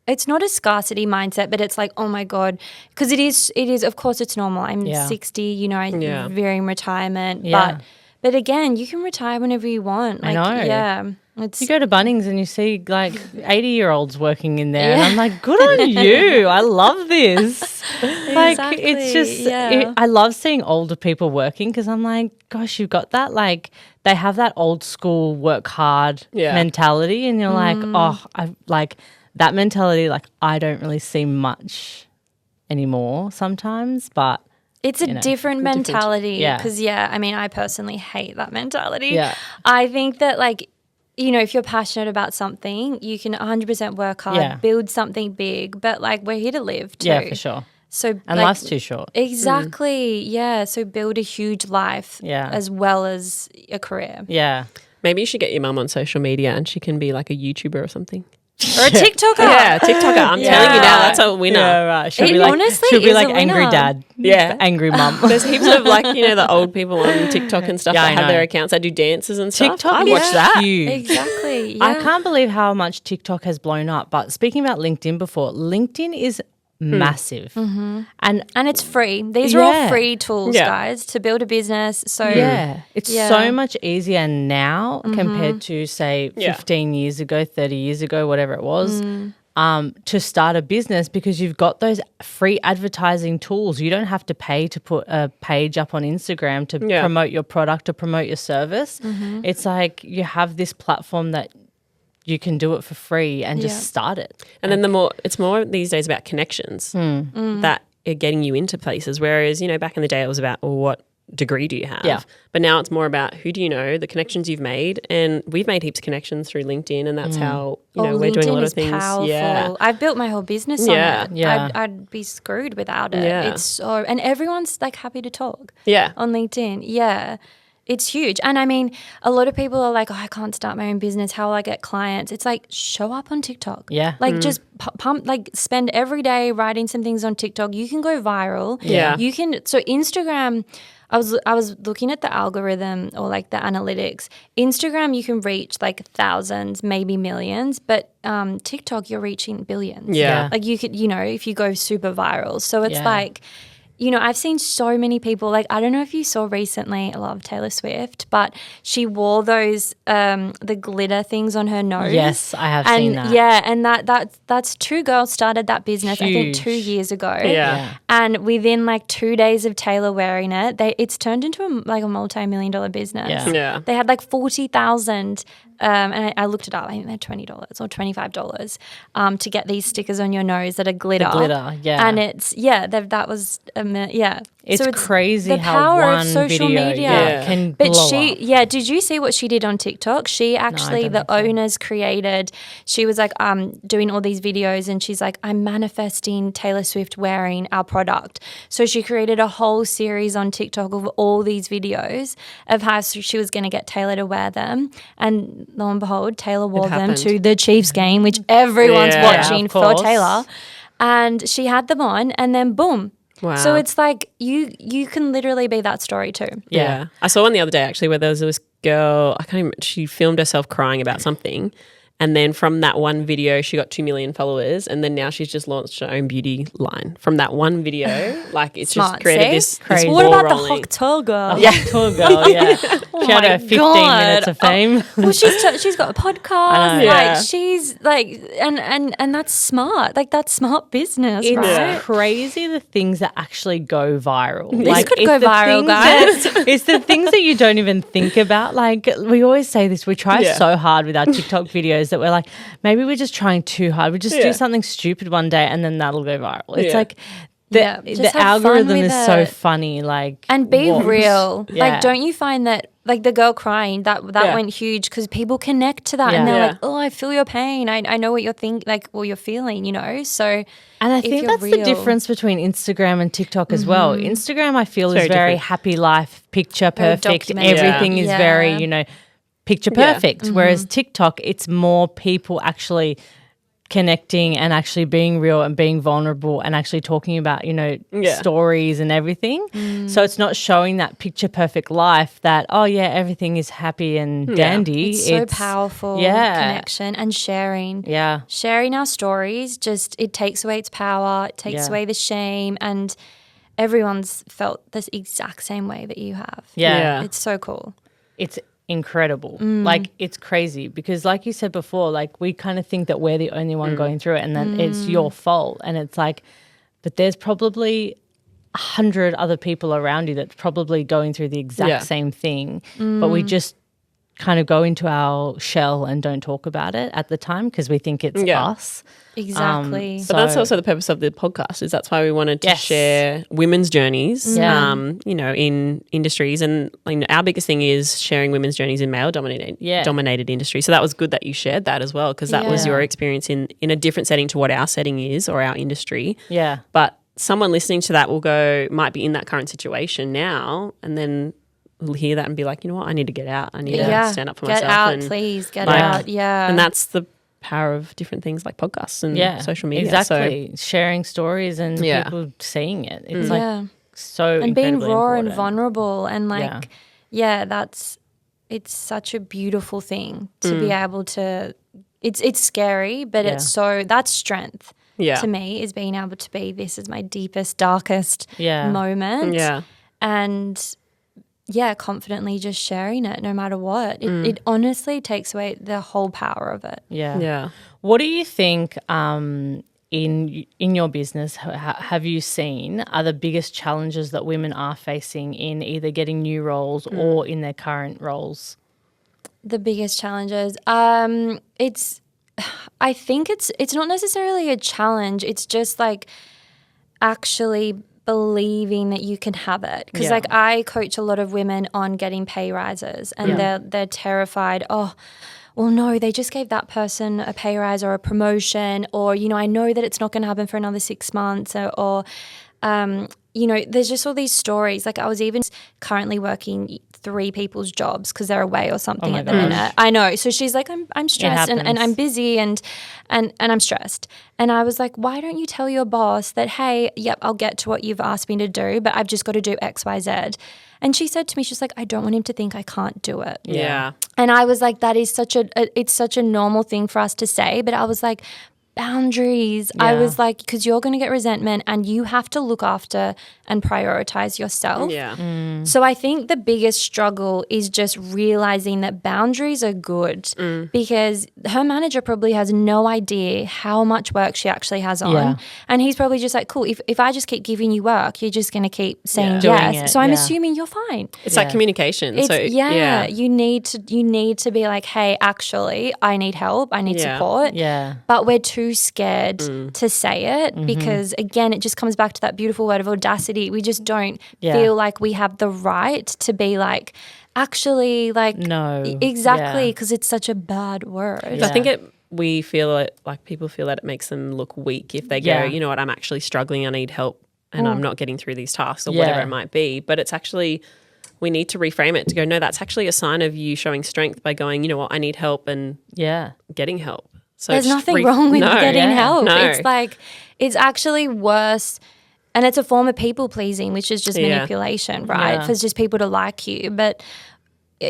it's not a scarcity mindset, but it's like, oh my God, because it is, of course it's normal. I'm 60, you know, I'm veering retirement. Yeah. But again, you can retire whenever you want. Like, I know. Yeah. You go to Bunnings and you see like 80-year-olds working in there and I'm like, good on you. I love this. Like it's just, I love seeing older people working because I'm like, gosh, you've got that like, they have that old school work hard mentality and you're like, oh, I like that mentality. Like I don't really see much anymore sometimes, but it's a different mentality Yeah. because, I mean, I personally hate that mentality. Yeah. I think that, like, you know, if you're passionate about something, you can 100% work hard, build something big, but, like, we're here to live too. Yeah, for sure. So, and like, life's too short. Exactly. Yeah. So build a huge life as well as a career. Yeah. Maybe you should get your mum on social media and she can be like a YouTuber or something. Or a TikToker. Yeah, TikToker. I'm telling you now, that's a winner. Yeah, right. It honestly she'll be is like a angry winner. dad. Yeah. Angry mum. There's heaps of like, you know, the old people on TikTok and stuff Yeah, that I have know. their accounts that do dances and stuff. TikTok I is watch that. huge. Exactly. Yeah. I can't believe how much TikTok has blown up. But speaking about LinkedIn before, LinkedIn is massive. And it's free. These are all Yeah. free tools, Yeah. guys, to build a business. So it's so much easier now compared to say 15 years ago, 30 years ago, whatever it was, to start a business because you've got those free advertising tools. You don't have to pay to put a page up on Instagram to promote your product or promote your service. It's like you have this platform that you can do it for free and just start it. And then it's more these days about connections that are getting you into places. Whereas, you know, back in the day it was about what degree do you have? Yeah. But now it's more about who do you know, the connections you've made. And we've made heaps of connections through LinkedIn and that's how, you know, we're doing a lot of things. Powerful. Yeah. I've built my whole business on it. Yeah. I'd be screwed without it. Yeah. It's so, and everyone's like happy to talk Yeah. on LinkedIn. Yeah. It's huge. And I mean, a lot of people are like, oh, I can't start my own business. How will I get clients? It's like, show up on TikTok. Yeah. Like just pump, like spend every day writing some things on TikTok. You can go viral. Yeah. You can, so Instagram, I was looking at the algorithm or like the analytics. Instagram, you can reach like thousands, maybe millions, but TikTok, you're reaching billions. Yeah. Like you could, you know, if you go super viral. So it's like, you know, I've seen so many people, like, I don't know if you saw recently, I love Taylor Swift, but she wore those, the glitter things on her nose. Yes, I have seen that. Yeah, and that's two girls started that business, I think 2 years ago. Yeah. And within like 2 days of Taylor wearing it, it's turned into a multi-million-dollar business. Yeah. Yeah. They had like 40,000 and I looked it up. I think they're $20 or $25 to get these stickers on your nose that are glitter. The glitter, yeah. And it's that was It's, so crazy the how power one of social video media can But blow she, up. did you see what she did on TikTok? She actually, don't the think so. owners created. She was like doing all these videos, and she's like, I'm manifesting Taylor Swift wearing our product. So she created a whole series on TikTok of all these videos of how she was going to get Taylor to wear them, and lo and behold, Taylor wore them happened. to the Chiefs game, which everyone's Yeah, watching of for course. Taylor, and she had them on, and then boom. Wow. So it's like you can literally be that story too. Yeah. I saw one the other day actually where there was this girl, I can't even, she filmed herself crying about something. And then from that one video, she got 2 million followers. And then now she's just launched her own beauty line from that one video. Like it's Smart, just created see? this Crazy. What ball about the rolling. hot tour girl? Yeah, tour girl, yeah. She had my her 15 God. minutes of fame. Well, she's got a podcast. know. Yeah. Like she's like, and that's smart. Like that's smart business, It's right? crazy the things that actually go viral. This could it's go the viral, things guys. it's the things that you don't even think about. Like we always say this, we try Yeah. so hard with our TikTok videos that we're like, maybe we're just trying too hard. We just do something stupid one day and then that'll go viral. It's Yeah. like Yeah, the just have fun algorithm with is so it. funny. Like And be what? real. Yeah. Like, don't you find that like the girl crying, that went huge because people connect to that and they're like, oh, I feel your pain. I know what you're you're feeling, you know? So, and I think that's the difference between Instagram and TikTok as well. Instagram, I feel, is very happy life, picture perfect. Everything is very, you know, picture perfect. Whereas TikTok, it's more people actually connecting and actually being real and being vulnerable and actually talking about, you know, stories and everything. So it's not showing that picture perfect life that, oh yeah, everything is happy and dandy. It's so powerful connection and sharing. Yeah. Sharing our stories, just it takes away its power, it takes away the shame, and everyone's felt this exact same way that you have. Yeah. It's so cool. It's incredible. Like, it's crazy because like you said before, like we kind of think that we're the only one going through it and that it's your fault. And it's like, but there's probably 100 other people around you that's probably going through the exact same thing. But we just kind of go into our shell and don't talk about it at the time because we think it's us. Exactly. But that's also the purpose of the podcast, is that's why we wanted to share women's journeys, you know, in industries. And our biggest thing is sharing women's journeys in male-dominated industries. So that was good that you shared that as well, because that was your experience in a different setting to what our setting is or our industry. Yeah. But someone listening to that might be in that current situation now, and then will hear that and be like, you know what, I need to get out. I need to stand up for myself. Get out, please. Get out. Yeah. And that's the power of different things like podcasts and social media. Exactly. So, sharing stories and people seeing it. It's like so and being raw important. and vulnerable and like, it's such a beautiful thing to be able to, it's scary, but it's so, that's strength to me, is being able to be, this is my deepest, darkest moment. Yeah. And confidently just sharing it no matter what. It honestly takes away the whole power of it. Yeah. Yeah. What do you think in your business have you seen are the biggest challenges that women are facing in either getting new roles or in their current roles? The biggest challenges? I think it's not necessarily a challenge. It's just like actually believing that you can have it, because like I coach a lot of women on getting pay rises and they're terrified. Oh, well, no, they just gave that person a pay rise or a promotion, or, you know, I know that it's not going to happen for another 6 months, or you know, there's just all these stories. Like I was even currently working 3 people's jobs because they're away or something at the minute. I know. So she's like, I'm stressed and I'm busy and I'm stressed. And I was like, why don't you tell your boss that, hey, yep, I'll get to what you've asked me to do, but I've just got to do X, Y, Z. And she said to me, she's like, I don't want him to think I can't do it. Yeah. And I was like, that is it's such a normal thing for us to say. But I was like, boundaries. I was like, because you're going to get resentment and you have to look after and prioritize yourself. Yeah. So I think the biggest struggle is just realizing that boundaries are good, because her manager probably has no idea how much work she actually has on. Yeah. And he's probably just like, cool, if I just keep giving you work, you're just going to keep saying Doing yes. it, So I'm assuming you're fine. It's like communication. You need to be like, hey, actually, I need help. I need support. Yeah. But we're too scared to say it because, again, it just comes back to that beautiful word of audacity. We just don't feel like we have the right to be like, actually, like, no, exactly, because it's such a bad word. I think we feel it, like people feel that it makes them look weak if they go, you know what, I'm actually struggling, I need help and I'm not getting through these tasks or whatever it might be. But it's actually, we need to reframe it to go, no, that's actually a sign of you showing strength by going, you know what, I need help and getting help. So there's nothing wrong with getting help. No. It's like, it's actually worse. And it's a form of people pleasing, which is just manipulation, right? Yeah. For just people to like you. But,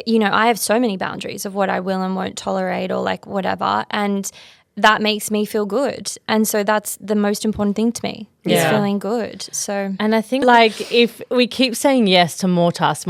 you know, I have so many boundaries of what I will and won't tolerate or like whatever. And that makes me feel good. And so that's the most important thing to me, is feeling good. So, and I think like if we keep saying yes to more tasks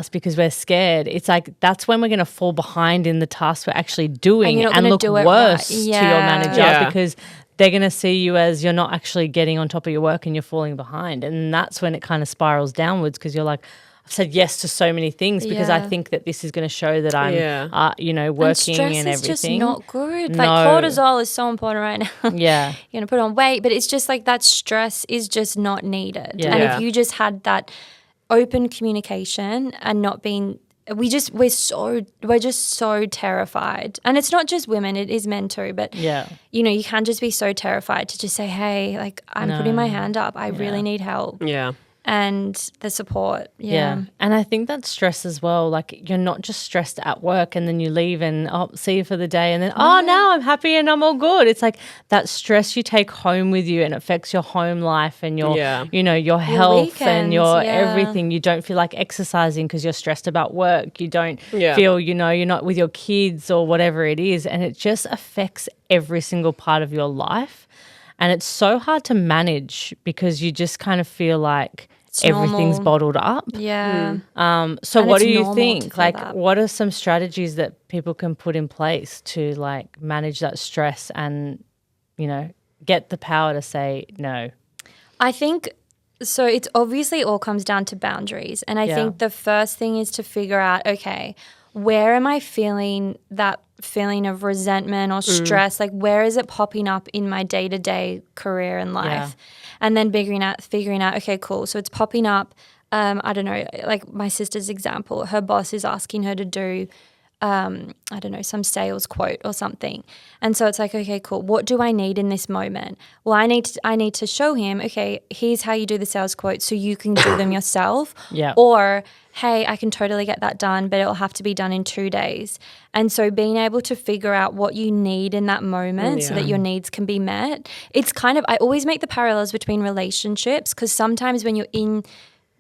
because we're scared, it's like that's when we're going to fall behind in the tasks we're actually doing and look worse to your manager because they're going to see you as you're not actually getting on top of your work and you're falling behind. And that's when it kind of spirals downwards, because you're like, I've said yes to so many things because I think that this is going to show that I'm, you know, working and everything. Stress is just not good. Like cortisol is so important right now. Yeah. You're going to put on weight, but it's just like that stress is just not needed. Yeah. And if you just had that open communication and not being we're just so terrified. And it's not just women, it is men too. But, you know, you can just be so terrified to just say, hey, like, I'm putting my hand up. I really need help. Yeah. And the support. Yeah. And I think that's stress as well. Like, you're not just stressed at work and then you leave and see you for the day and then, now I'm happy and I'm all good. It's like that stress you take home with you and affects your home life and your, you know, your health weekends, and your everything. You don't feel like exercising because you're stressed about work. You don't feel, you know, you're not with your kids or whatever it is. And it just affects every single part of your life. And it's so hard to manage because you just kind of feel like everything's bottled up. Yeah. So And what it's do you normal think? to feel Like, that. what are some strategies that people can put in place to like manage that stress and, you know, get the power to say no? I think so. It's obviously all comes down to boundaries. And I think the first thing is to figure out, okay, where am I feeling that feeling of resentment or stress? Like, where is it popping up in my day-to-day career and life? Yeah. And then figuring out, okay, cool. So it's popping up, I don't know, like my sister's example, her boss is asking her to do, I don't know, some sales quote or something. And so it's like, okay, cool. What do I need in this moment? Well, I need to show him, okay, here's how you do the sales quote so you can do them yourself. Yeah. Or, hey, I can totally get that done, but it'll have to be done in 2 days. And so being able to figure out what you need in that moment so that your needs can be met. It's kind of, I always make the parallels between relationships because sometimes when you're in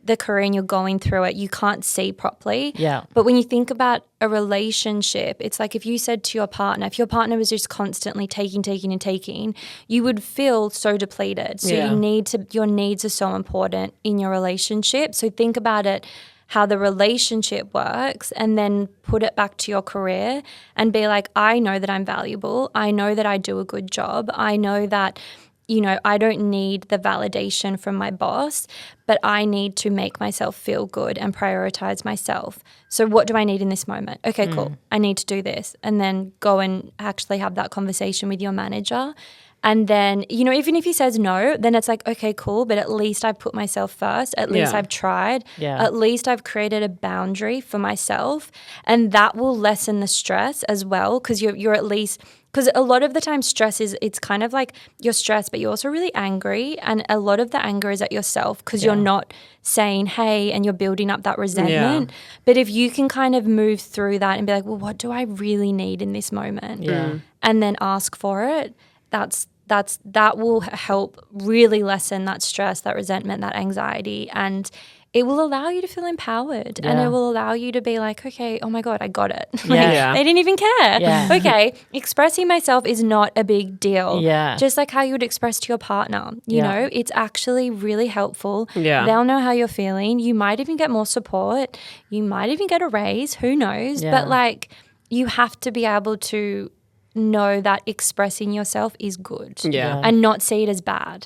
the career and you're going through it, you can't see properly. Yeah. But when you think about a relationship, it's like if you said to your partner, if your partner was just constantly taking, you would feel so depleted. So your needs are so important in your relationship. So think about it, how the relationship works, and then put it back to your career and be like, I know that I'm valuable. I know that I do a good job. I know that, you know, I don't need the validation from my boss, but I need to make myself feel good and prioritize myself. So what do I need in this moment? Okay, cool. I need to do this. And then go and actually have that conversation with your manager. And then, you know, even if he says no, then it's like, okay, cool, but at least I've put myself first. At least I've tried. Yeah. At least I've created a boundary for myself. And that will lessen the stress as well because you're at least – because a lot of the time stress is – it's kind of like you're stressed, but you're also really angry. And a lot of the anger is at yourself because you're not saying, hey, and you're building up that resentment. But if you can kind of move through that and be like, well, what do I really need in this moment? And then ask for it. That will help really lessen that stress, that resentment, that anxiety, and it will allow you to feel empowered and it will allow you to be like, okay, oh my God, I got it. Like, they didn't even care. Yeah. Okay, expressing myself is not a big deal. Yeah. Just like how you would express to your partner. You know, it's actually really helpful. Yeah. They'll know how you're feeling. You might even get more support. You might even get a raise. Who knows? Yeah. But like, you have to be able to know that expressing yourself is good and not see it as bad.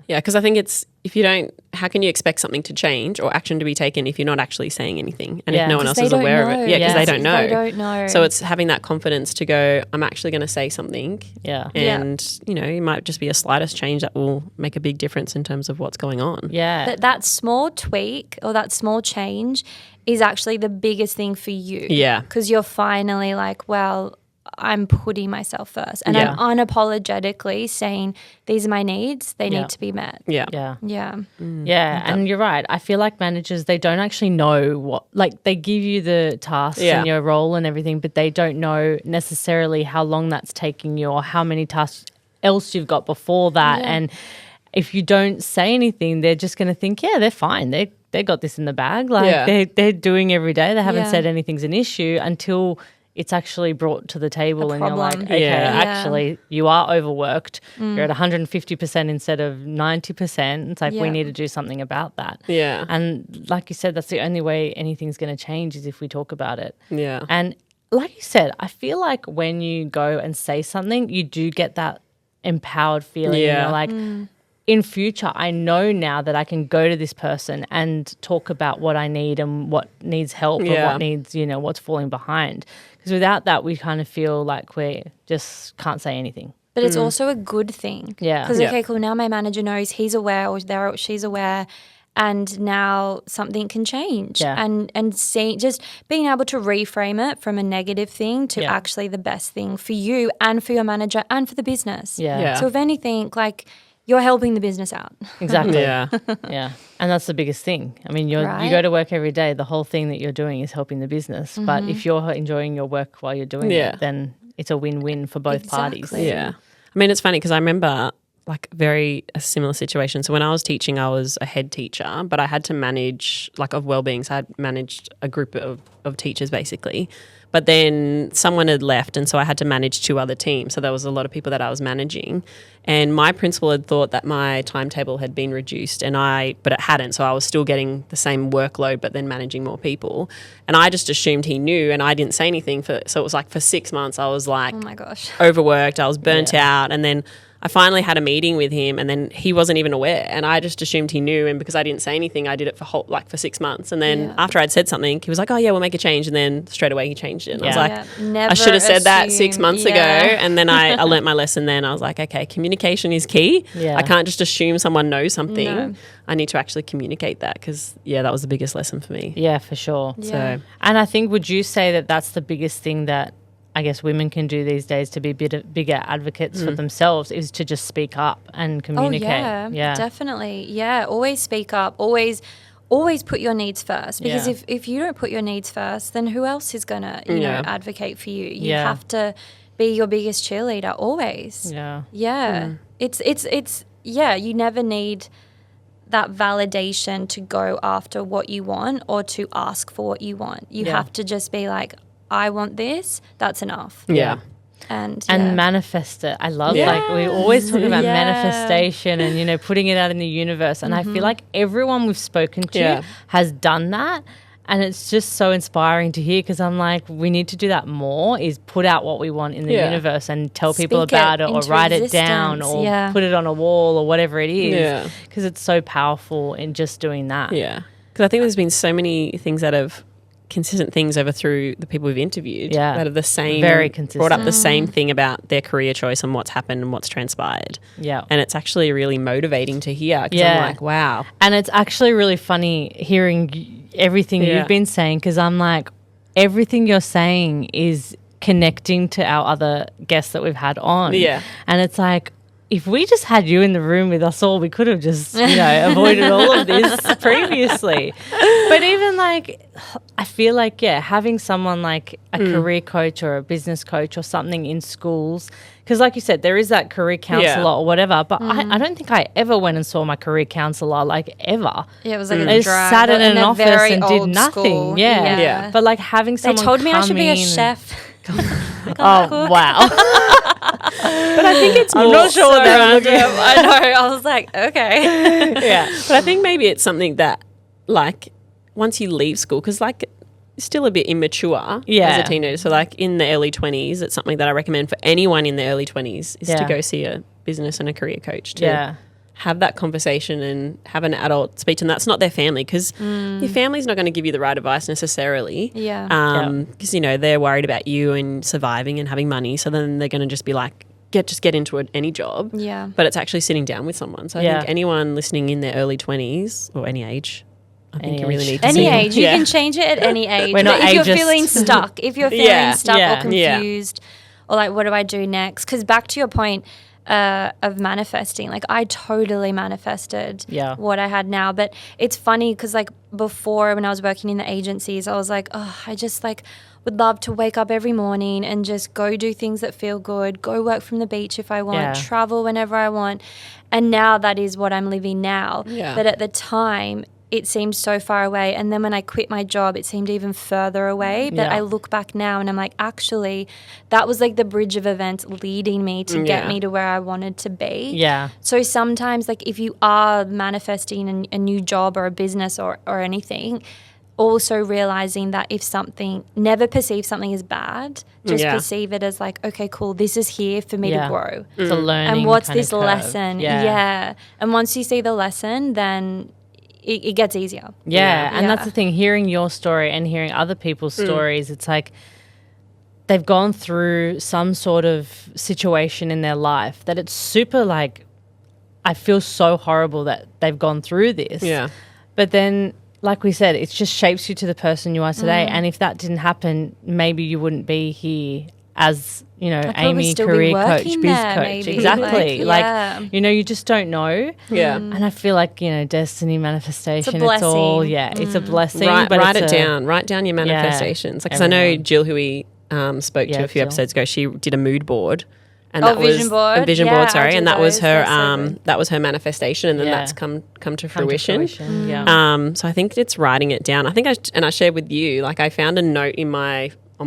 Yeah, because I think it's, if you don't, how can you expect something to change or action to be taken if you're not actually saying anything and if no one else is aware of it? Yeah, because they don't know. They don't know. So it's having that confidence to go, I'm actually going to say something. Yeah. And, you know, it might just be a slightest change that will make a big difference in terms of what's going on. Yeah. That small tweak or that small change is actually the biggest thing for you. Yeah. Because you're finally like, well, I'm putting myself first and I'm unapologetically saying these are my needs. They need to be met. Yeah. Yeah. Yeah. Yeah, and you're right. I feel like managers, they don't actually know what, like they give you the tasks and your role and everything, but they don't know necessarily how long that's taking you or how many tasks else you've got before that. Yeah. And if you don't say anything, they're just going to think, yeah, they're fine. They got this in the bag. Like they're doing every day. They haven't said anything's an issue until it's actually brought to the table and you're like, okay, actually you are overworked. You're at 150% instead of 90%. It's like we need to do something about that. Yeah. And like you said, that's the only way anything's going to change is if we talk about it. Yeah. And like you said, I feel like when you go and say something, you do get that empowered feeling. Yeah. You're like, in future, I know now that I can go to this person and talk about what I need and what needs help and what needs, you know, what's falling behind. Because without that, we kind of feel like we just can't say anything. But it's also a good thing. Yeah. Because, okay, cool, now my manager knows he's aware or she's aware and now something can change. Yeah. And seeing, just being able to reframe it from a negative thing to actually the best thing for you and for your manager and for the business. Yeah. So if anything, like, you're helping the business out. Exactly. Yeah. Yeah. And that's the biggest thing. I mean, you Right. go to work every day. The whole thing that you're doing is helping the business. But if you're enjoying your work while you're doing it, then it's a win-win for both parties. Yeah. I mean, it's funny because I remember like a similar situation. So when I was teaching, I was a head teacher, but I had to manage like of wellbeing. So I had managed a group of teachers basically. But then someone had left and so I had to manage 2 other teams. So there was a lot of people that I was managing. And my principal had thought that my timetable had been reduced but it hadn't. So I was still getting the same workload but then managing more people. And I just assumed he knew and I didn't say anything so it was like for 6 months I was like Oh my gosh. overworked, I was burnt out, and then I finally had a meeting with him and then he wasn't even aware and I just assumed he knew, and because I didn't say anything I did it for 6 months, and then after I'd said something he was like, oh yeah, we'll make a change, and then straight away he changed it and I was like, Never I should have said that 6 months ago, Yeah. and then I learnt my lesson then. I was like, okay, communication is key. Yeah. I can't just assume someone knows something. No. I need to actually communicate that because that was the biggest lesson for me. Yeah, for sure. Yeah. So And I think, would you say that that's the biggest thing that I guess women can do these days to be bigger advocates for themselves, is to just speak up and communicate? Oh, yeah, definitely. Yeah, always speak up. Always put your needs first, because if you don't put your needs first, then who else is going to, you know, advocate for you? You have to be your biggest cheerleader always. Yeah. Yeah. It's you never need that validation to go after what you want or to ask for what you want. You have to just be like, I want this, that's enough. yeah. And manifest it. I love, like, we always talk about manifestation and, you know, putting it out in the universe. And I feel like everyone we've spoken to has done that. And it's just so inspiring to hear, because I'm like, we need to do that more, is put out what we want in the universe and tell people Speak about it, or into write it down, or existence. put it on a wall, or whatever it is. Yeah. Because it's so powerful in just doing that. Yeah. Because I think there's been so many things that have consistent things over through the people we've interviewed that are the same, very consistent, brought up the same thing about their career choice and what's happened and what's transpired. Yeah. And it's actually really motivating to hear, because I'm like, wow. And it's actually really funny hearing everything you've been saying, because I'm like, everything you're saying is connecting to our other guests that we've had on. Yeah. And it's like, if we just had you in the room with us all, we could have just, you know, avoided all of this previously. But even like, I feel like, having someone like a career coach or a business coach or something in schools, because like you said, there is that career counselor or whatever, but I don't think I ever went and saw my career counselor, like, ever. Yeah, it was like I just sat in an office and did nothing. School. Yeah. But like having someone They told me I should be a come in chef. Oh, wow. But I think it's more. I'm not sure what they're looking at. I know. I was like, okay. Yeah. But I think maybe it's something that, like, once you leave school, because, like, still a bit immature as a teenager. So, like, in the early 20s, it's something that I recommend for anyone in the early 20s is to go see a business and a career coach to have that conversation and have an adult speak to them. That's not their family, because your family's not going to give you the right advice necessarily. Yeah. Because, you know, they're worried about you and surviving and having money. So then they're going to just be like, just get into any job. Yeah. But it's actually sitting down with someone. So I think anyone listening in their early 20s or any age, I think you really need to Any see age. You can change it at any age. We're not But if you're ageist. feeling stuck, or Yeah. confused, or like, what do I do next? Because back to your point of manifesting, like, I totally manifested what I had now. But it's funny because, like, before, when I was working in the agencies, I was like, oh, I just like would love to wake up every morning and just go do things that feel good, go work from the beach if I want, travel whenever I want. And now that is what I'm living now. Yeah. But at the time, it seemed so far away. And then when I quit my job, it seemed even further away. But I look back now and I'm like, actually, that was like the bridge of events leading me to get me to where I wanted to be. Yeah. So sometimes, like, if you are manifesting a new job or a business or anything, also realizing that if something, never perceive something as bad, just perceive it as like, okay, cool, this is here for me to grow. It's a learning And what's kind of this curve. lesson? Yeah. And once you see the lesson, then it gets easier. And that's the thing, hearing your story and hearing other people's stories, it's like they've gone through some sort of situation in their life that it's super, like, I feel so horrible that they've gone through this. Yeah. But then, like we said, it just shapes you to the person you are today. And if that didn't happen, maybe you wouldn't be here as, you know, Amie, career coach, biz coach. Maybe. Exactly. Like, you know, you just don't know. Yeah. And I feel like, you know, destiny, manifestation, It's a all, blessing. it's a blessing. Write it's it down. Write down your manifestations. Because I know Jill, who we spoke to a few episodes ago, she did a mood board. And that vision was board. A vision board, sorry. And that was her so that was her manifestation, and then that's come to fruition. Yeah. So I think it's writing it down. I think I shared with you, like I found a note on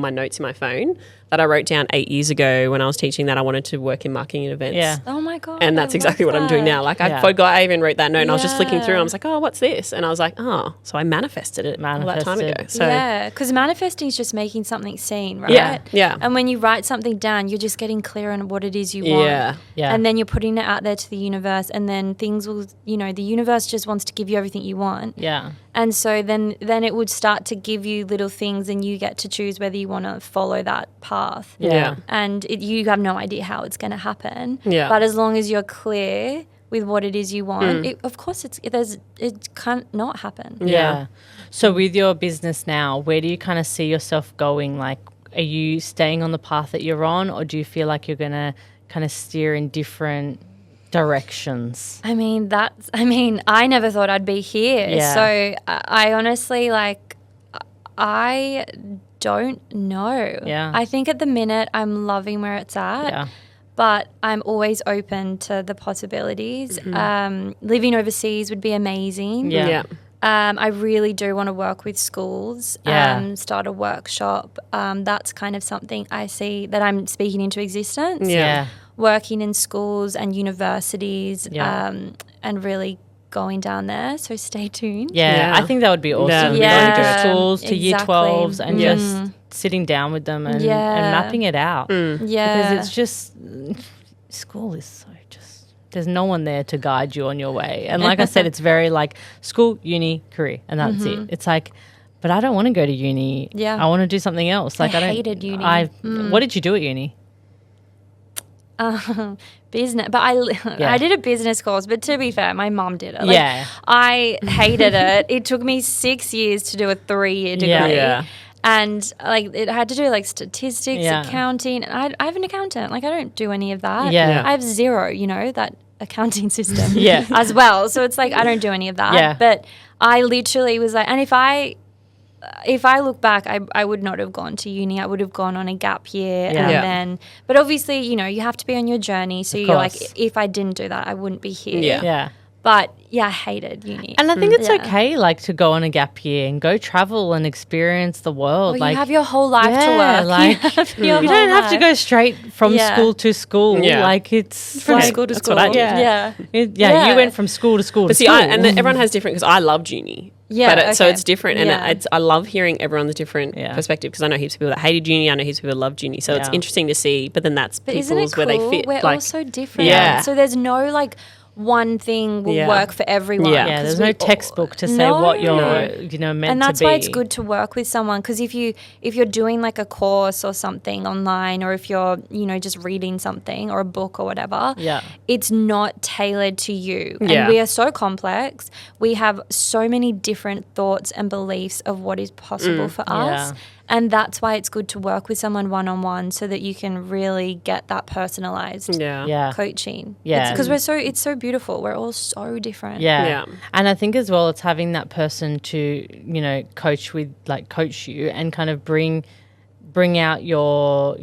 my notes in my phone that I wrote down 8 years ago when I was teaching that I wanted to work in marketing and events. Yeah. Oh my God. And that's exactly what I'm doing now. Like I forgot I even wrote that note and I was just flicking through and I was like, oh, what's this? And I was like, oh, so I manifested it all that time ago. So yeah, because manifesting is just making something seen, right? Yeah, yeah. And when you write something down, you're just getting clear on what it is you want. Yeah. Yeah. And then you're putting it out there to the universe, and then things will, you know, the universe just wants to give you everything you want. Yeah. And so then it would start to give you little things, and you get to choose whether you want to follow that path. Yeah. And you have no idea how it's going to happen. Yeah. But as long as you're clear with what it is you want, of course it can't not happen. Yeah. So with your business now, where do you kind of see yourself going? Like, are you staying on the path that you're on, or do you feel like you're going to kind of steer in different directions? I mean, I never thought I'd be here. Yeah. So I honestly, like, I don't know. Yeah. I think at the minute I'm loving where it's at. Yeah. But I'm always open to the possibilities. Living overseas would be amazing. Yeah. Yeah. I really do want to work with schools, Yeah. start a workshop. That's kind of something I see that I'm speaking into existence. Yeah. Working in schools and universities, Yeah. and really going down there. So stay tuned. Yeah, Yeah. I think that would be awesome. Yeah. Going to Yeah, schools, to year exactly. 12s and just sitting down with them and mapping it out. Yeah. Because it's just, school is so just, there's no one there to guide you on your way. And like I said, it's very like school, uni, career, and that's it. It's like, but I don't want to go to uni. Yeah. I want to do something else. Like I hated uni. What did you do at uni? Business, but I did a business course, but to be fair, my mum did it. Like, Yeah. I hated it. It took me 6 years to do a 3-year degree. Yeah. And like it had to do like statistics, Yeah. accounting. And I have an accountant. Like I don't do any of that. Yeah. I have zero, that accounting system Yeah. as well. So it's like I don't do any of that. Yeah. But I literally was like, and if I look back, I would not have gone to uni. I would have gone on a gap year. Yeah. And Yeah. then, but obviously, you have to be on your journey. So you're like, course. if I didn't do that, I wouldn't be here. Yeah. Yeah. But yeah, I hated uni. And I think it's Yeah. okay, like, to go on a gap year and go travel and experience the world. Well, like, you have your whole life to yeah, work. like, you have your you whole don't have to life. go straight from Yeah. school to school. Yeah. Like, it's From like- school to that's school. what I did. Yeah. Yeah, you went from school to school. But to see, school. everyone has different, because I loved uni. Yeah, But so okay. it's different. And Yeah. I love hearing everyone's different Yeah. perspective, because I know heaps of people that hated uni. I know heaps of people that loved uni. So it's Yeah. interesting to see. But then that's But isn't it people's cool? where they fit. We're like, all so different. Yeah. So there's no like one thing will Yeah. work for everyone. Yeah. yeah, 'Cause there's we no all- textbook to say No. what you're, meant And that's to be. why it's good to work with someone, because if you're doing like a course or something online, or if you're just reading something or a book or whatever, Yeah. it's not tailored to you. Yeah. And we are so complex. We have so many different thoughts and beliefs of what is possible for us. Yeah. And that's why it's good to work with someone one-on-one, so that you can really get that personalized Yeah. Yeah. coaching. Yeah. Because it's so beautiful. We're all so different. Yeah. Yeah. And I think as well, it's having that person to, coach you and kind of bring out your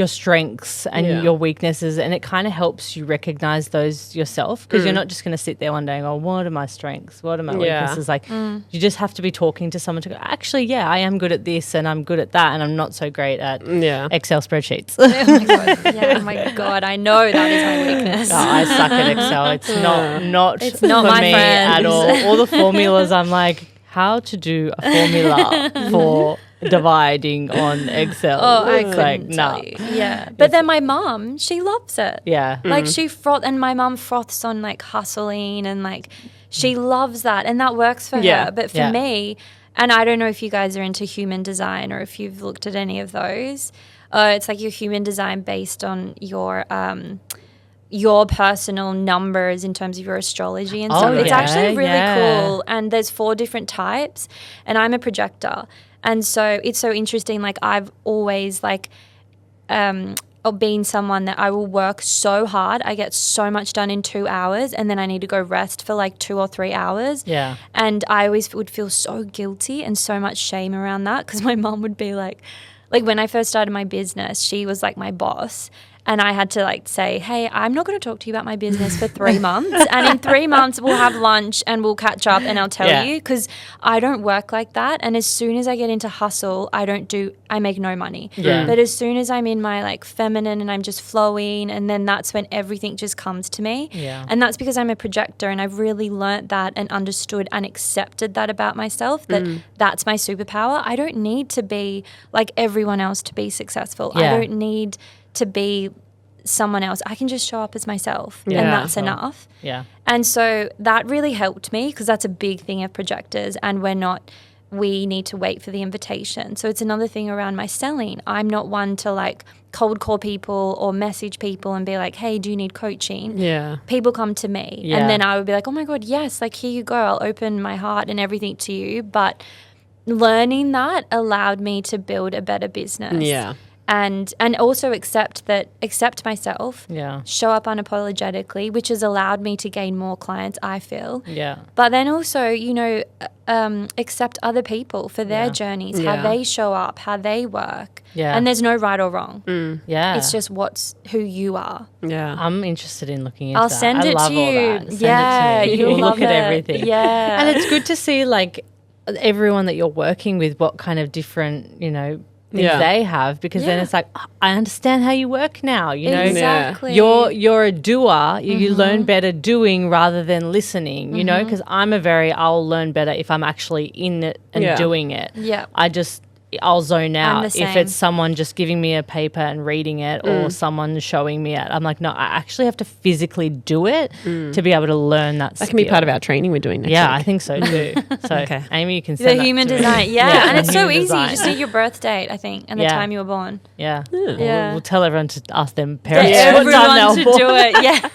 strengths and Yeah. your weaknesses, and it kind of helps you recognize those yourself, because you're not just going to sit there one day and go, what are my strengths? What are my Yeah. weaknesses? Like, you just have to be talking to someone to go, actually, yeah, I am good at this and I'm good at that, and I'm not so great at Yeah. Excel spreadsheets. Oh my god! Yeah, oh my god! I know that is my weakness. No, I suck at Excel. It's not It's not for my me friend. at all. All the formulas, I'm like, how to do a formula for dividing on Excel. Oh, I It's couldn't like, tell nah. you. Yeah, but then my mum, she loves it. Yeah. Like she and my mum froths on like hustling, and like she loves that, and that works for Yeah. her. But for Yeah. me, and I don't know if you guys are into human design or if you've looked at any of those. It's like your human design based on your your personal numbers in terms of your astrology and stuff. It's yeah, actually really yeah. cool. And there's 4 different types, and I'm a projector. And so it's so interesting. Like I've always like been someone that I will work so hard. I get so much done in 2 hours, and then I need to go rest for like 2 or 3 hours. Yeah. And I always would feel so guilty and so much shame around that, because my mom would be like when I first started my business, she was like my boss. And I had to like say, hey, I'm not going to talk to you about my business for 3 months. And in 3 months, we'll have lunch and we'll catch up and I'll tell you, because I don't work like that. And as soon as I get into hustle, I make no money. Yeah. But as soon as I'm in my like feminine and I'm just flowing, and then that's when everything just comes to me. Yeah. And that's because I'm a projector, and I've really learnt that and understood and accepted that about myself, that that's my superpower. I don't need to be like everyone else to be successful. Yeah. I don't need to be someone else. I can just show up as myself, and that's enough. Yeah. And so that really helped me, because that's a big thing of projectors, and we need to wait for the invitation. So it's another thing around my selling. I'm not one to like cold call people or message people and be like, hey, do you need coaching? Yeah. People come to me, Yeah. and then I would be like, oh my God, yes, like here you go. I'll open my heart and everything to you. But learning that allowed me to build a better business. Yeah. And also accept myself, show up unapologetically, which has allowed me to gain more clients, I feel. Yeah. But then also, accept other people for their journeys, how they show up, how they work. Yeah. And there's no right or wrong. Yeah. It's just who you are. Yeah. I'm interested in looking into I'll that. send I it love to all you. that. Send Yeah, it to me. you'll We'll love look at it. everything. Yeah. And it's good to see like everyone that you're working with, what kind of different, things they have, because then it's like, oh, I understand how you work now. Exactly. You're a doer. You learn better doing rather than listening. Because I'll learn better if I'm actually in it and doing it. Yeah. I'll zone I'm out the if same. it's someone just giving me a paper and reading it, or someone showing me it. I'm like, no, I actually have to physically do it to be able to learn that. That can be part of our training we're doing next week. I think so too. So, Amy, you can send The that human to me. design. Yeah. And it's so human easy. design. You just need your birth date, I think, and the time you were born. Yeah. Yeah. We'll tell everyone to ask them parents. Yeah, what time everyone they're to born. do it. Yeah.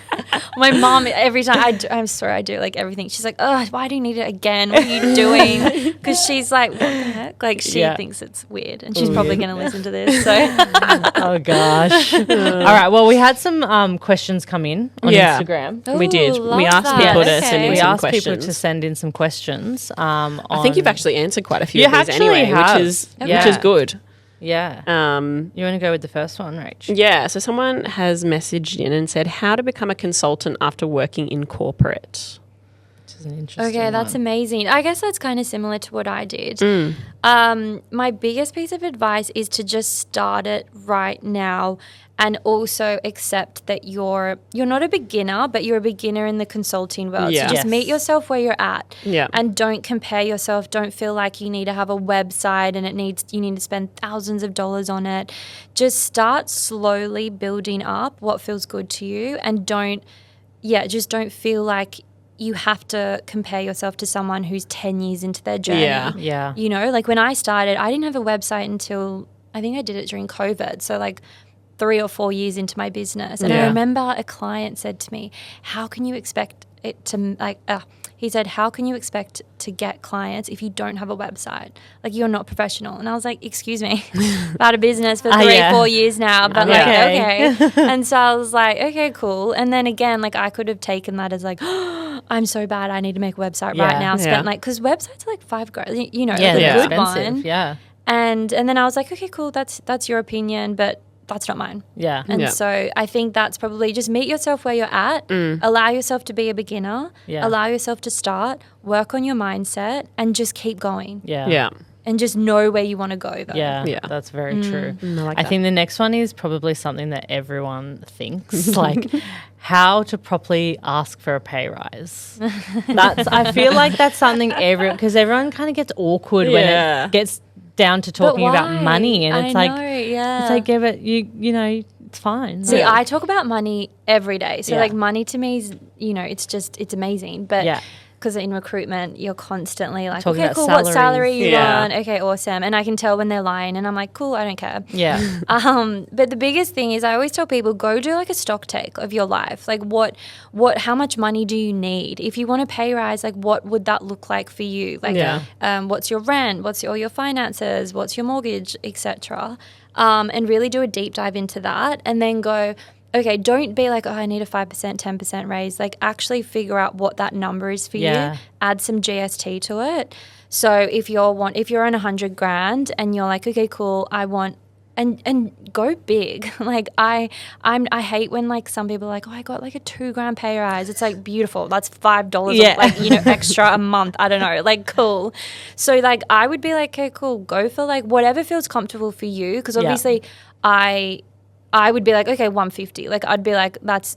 My mom, every time, I'm sorry, I do like everything. She's like, oh, why do you need it again? What are you doing? Because she's like, what the heck? Like, she thinks it's weird, and she's probably going to listen to this. So, Oh, gosh. All right. Well, we had some questions come in on Instagram. We did. Ooh, We love asked that. people to Okay. send in We some asked questions. people to send in some questions. I think you've actually answered quite a few You of these actually anyway, have. which is Yeah. good. Yeah. You want to go with the first one, Rach? Yeah. So someone has messaged in and said, how to become a consultant after working in corporate. Which is an interesting okay, that's one. amazing. I guess that's kind of similar to what I did. My biggest piece of advice is to just start it right now, and also accept that you're not a beginner, but you're a beginner in the consulting world. Yeah. So just Yes. meet yourself where you're at. Yeah. And don't compare yourself. Don't feel like you need to have a website and you need to spend thousands of dollars on it. Just start slowly building up what feels good to you, and just don't feel like you have to compare yourself to someone who's 10 years into their journey. Yeah. Yeah. Like when I started, I didn't have a website until I think I did it during COVID. So like 3 or 4 years into my business. And I remember a client said to me, how can you expect it to he said, how can you expect to get clients if you don't have a website? Like, you're not professional. And I was like, excuse me, I've had a business for 4 years now, but okay. And so I was like, okay, cool. And then again, like I could have taken that as like, oh, I'm so bad, I need to make a website right now. Spent because websites are like $5,000, they're a good expensive. one. Yeah. And then I was like, okay, cool, that's your opinion, but that's not mine. Yeah. And so I think that's probably just meet yourself where you're at, allow yourself to be a beginner, allow yourself to start, work on your mindset, and just keep going. Yeah. And just know where you want to go, though. Yeah, that's very true. like I that. think the next one is probably something that everyone thinks, like how to properly ask for a pay rise. I feel like that's something because everyone kind of gets awkward when it gets down to talking about money, and it's like, yeah, but it's fine. See, I talk about money every day. So like money to me is, it's amazing. But because in recruitment, you're constantly like, Talking okay, about cool, what salary salaries. you Yeah. want? Okay, awesome. And I can tell when they're lying, and I'm like, cool, I don't care. Yeah. But the biggest thing is I always tell people, go do like a stock take of your life. Like how much money do you need? If you want a pay rise, like what would that look like for you? Like, what's your rent? What's all your finances? What's your mortgage, etc. And really do a deep dive into that, and then go, okay, don't be like, oh, I need a 5%, 10% raise. Like, actually figure out what that number is for Yeah. you. Add some GST to it. So if you're on $100,000 and you're like, okay, cool, I want, and go big. Like I hate when like some people are like, oh, I got like a $2,000 pay rise. It's like beautiful. That's $5 Yeah. like, extra a month. I don't know, like cool. So like I would be like, okay, cool, go for like whatever feels comfortable for you. Because obviously I would be like, okay, 150. Like I'd be like, that's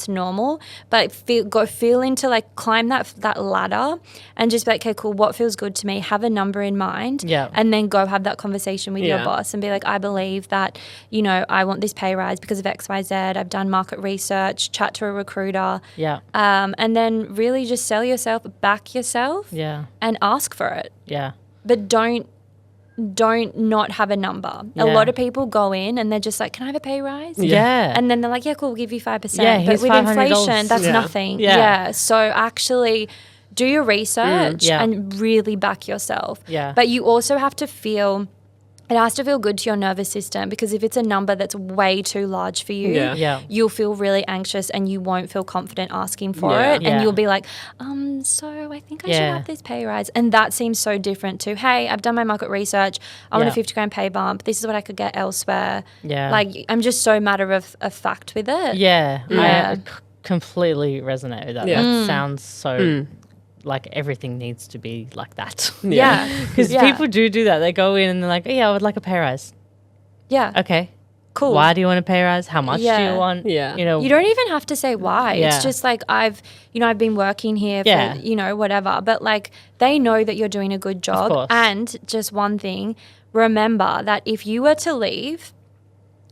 normal. But feel into like climb that ladder and just be like, okay, cool, what feels good to me? Have a number in mind. Yeah. And then go have that conversation with your boss and be like, I believe that, I want this pay rise because of X, Y, Z. I've done market research, chat to a recruiter. Yeah. And then really just sell yourself, back yourself. Yeah. And ask for it. Yeah. But don't not have a number. Yeah. A lot of people go in and they're just like, can I have a pay rise? Yeah. And then they're like, yeah, cool, we'll give you 5%. Yeah, but here's with $500. inflation, that's Yeah. nothing. Yeah. Yeah. So actually do your research Yeah. and really back yourself. Yeah. But you also have to feel, it has to feel good to your nervous system, because if it's a number that's way too large for you, Yeah. you'll feel really anxious and you won't feel confident asking for Yeah. it. Yeah. And you'll be like, so I think I should Yeah. have this pay rise. And that seems so different to, hey, I've done my market research. I want a Yeah. $50,000 pay bump. This is what I could get elsewhere. Yeah. Like, I'm just so matter of fact with it. Yeah. Yeah. I completely resonate with that. Yeah. That sounds so like everything needs to be like that. Yeah. Because Yeah. people do that. They go in and they're like, oh, yeah, I would like a pay rise. Yeah. Okay. Cool. Why do you want a pay rise? How much do Yeah. you want? Yeah. You know, You don't even have to say why. Yeah. It's just like I've been working here Yeah. for, whatever. But like they know that you're doing a good job. course. And just one thing, remember that if you were to leave,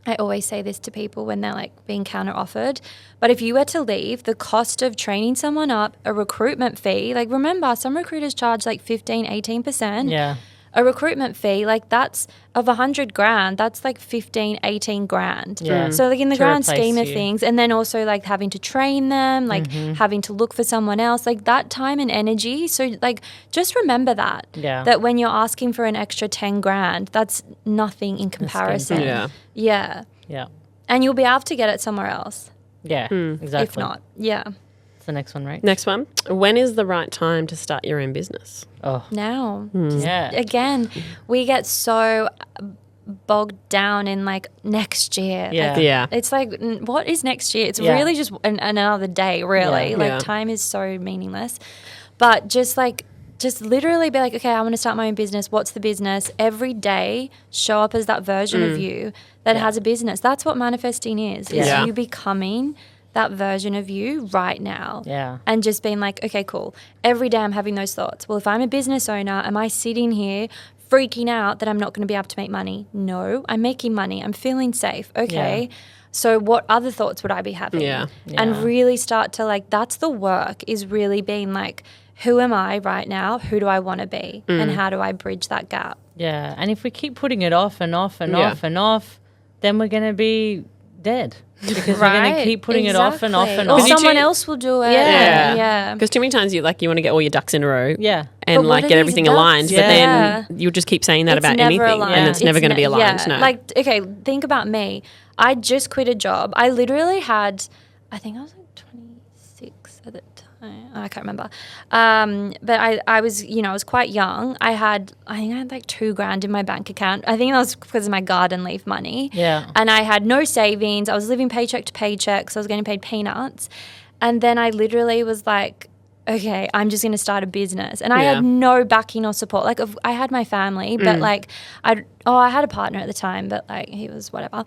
I always say this to people when they're like being counter offered, but if you were to leave, the cost of training someone up, a recruitment fee, like remember some recruiters charge like 15, 18%. yeah. A recruitment fee, like that's of $100,000, that's like 15, 18 grand. Yeah. So like in the To grand replace scheme of you. things, and then also like having to train them, like having to look for someone else, like that time and energy. So like just remember that. Yeah. That when you're asking for an extra 10 grand, that's nothing in comparison. Yeah. Yeah. Yeah. And you'll be able to get it somewhere else. Yeah. Exactly. If not. Yeah. It's the next one, right? Next one. When is the right time to start your own business? Oh. Now. Yeah. Again, we get so bogged down in like next year. Yeah. Like, Yeah. it's like, what is next year? It's Yeah. really just another day, really. Yeah. Like Yeah. time is so meaningless. But just literally be like, okay, I want to start my own business. What's the business? Every day, show up as that version of you that has a business. That's what manifesting is Yeah. you becoming that version of you right now. Yeah. And just being like, okay, cool. Every day I'm having those thoughts. Well, if I'm a business owner, am I sitting here freaking out that I'm not going to be able to make money? No, I'm making money. I'm feeling safe. Okay. Yeah. So what other thoughts would I be having? Yeah. And Yeah. really start to like, that's the work, is really being like, who am I right now? Who do I want to be? And how do I bridge that gap? Yeah. And if we keep putting it off and off and Yeah. off and off, then we're going to be dead. Because we're going to keep putting it off and off and Or off. someone else will do it. Yeah. Yeah. Because too many times you want to get all your ducks in a row. Yeah. And But what like are get these everything ducks? aligned, Yeah. but then you'll just keep saying that It's about never anything, aligned. and it's never going to be aligned. Yeah. No. Like, okay, think about me. I just quit a job. I literally had, I think I was like 26 at the time. I can't remember. But I was, I was quite young. I think I had like $2,000 in my bank account. I think that was because of my garden leave money. Yeah. And I had no savings. I was living paycheck to paycheck, so I was getting paid peanuts. And then I literally was like, okay, I'm just going to start a business. And I Yeah. had no backing or support. Like, I had my family, but like, I had a partner at the time, but like, he was whatever.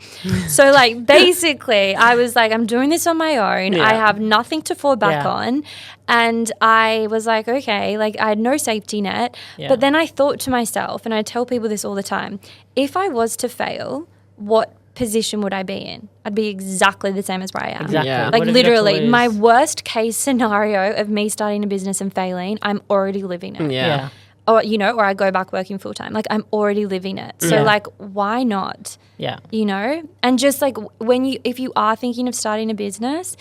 So like, basically, I was like, I'm doing this on my own. Yeah. I have nothing to fall back Yeah. on. And I was like, okay, like I had no safety net. Yeah. But then I thought to myself, and I tell people this all the time, if I was to fail, what position would I be in? I'd be exactly the same as where I am. Exactly. Yeah. Like What have you got to literally, lose? my worst case scenario of me starting a business and failing, I'm already living it. Yeah. Or, you know, or I go back working full time. Like I'm already living it. So Yeah. like, why not? Yeah. You know? And just like if you are thinking of starting a business,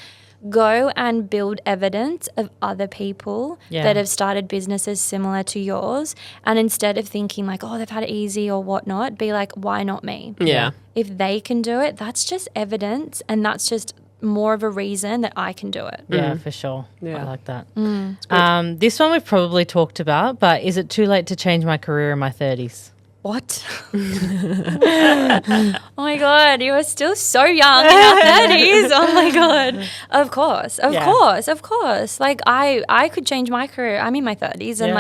go and build evidence of other people Yeah. that have started businesses similar to yours. And instead of thinking like, oh, they've had it easy or whatnot, be like, why not me? Yeah. If they can do it, that's just evidence, and that's just more of a reason that I can do it. Yeah, for sure. Yeah. I like that. Mm. This one we've probably talked about, but is it too late to change my career in my 30s? What? Oh my God, you are still so young in your 30s. Oh my God. Of course. Of course. Like I could change my career. I'm in my 30s and Yeah.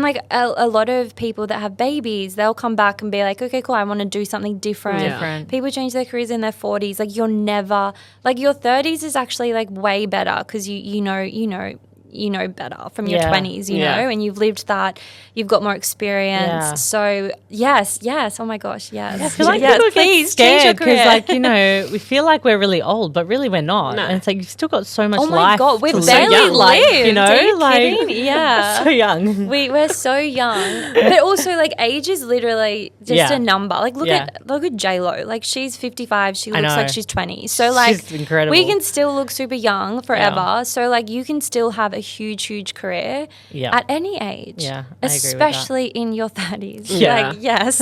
like a lot of people that have babies, they'll come back and be like, okay, cool, I want to do something different. Different. People change their careers in their 40s. Like you're never, like your 30s is actually like way better because you know better from your Yeah. 20s, you Yeah. know, and you've lived that, you've got more experience. Yeah. So yes, oh my gosh, yes. I feel like yes, people please get change your scared because, career. like, you know, we feel like we're really old, but really we're not. No. And it's like you've still got so much Oh my life. God, we've to live. barely young. lived. You know, Are you like kidding? Yeah. so young. We're so young, but also like age is literally just Yeah. a number. Like look Yeah. at J-Lo. Like she's 55. She I looks know. like she's 20. So like She's incredible. we can still look super young forever. Yeah. So like you can still have a huge career Yeah. at any age. Yeah, I agree with that. especially in your 30s. Yeah. Like yes,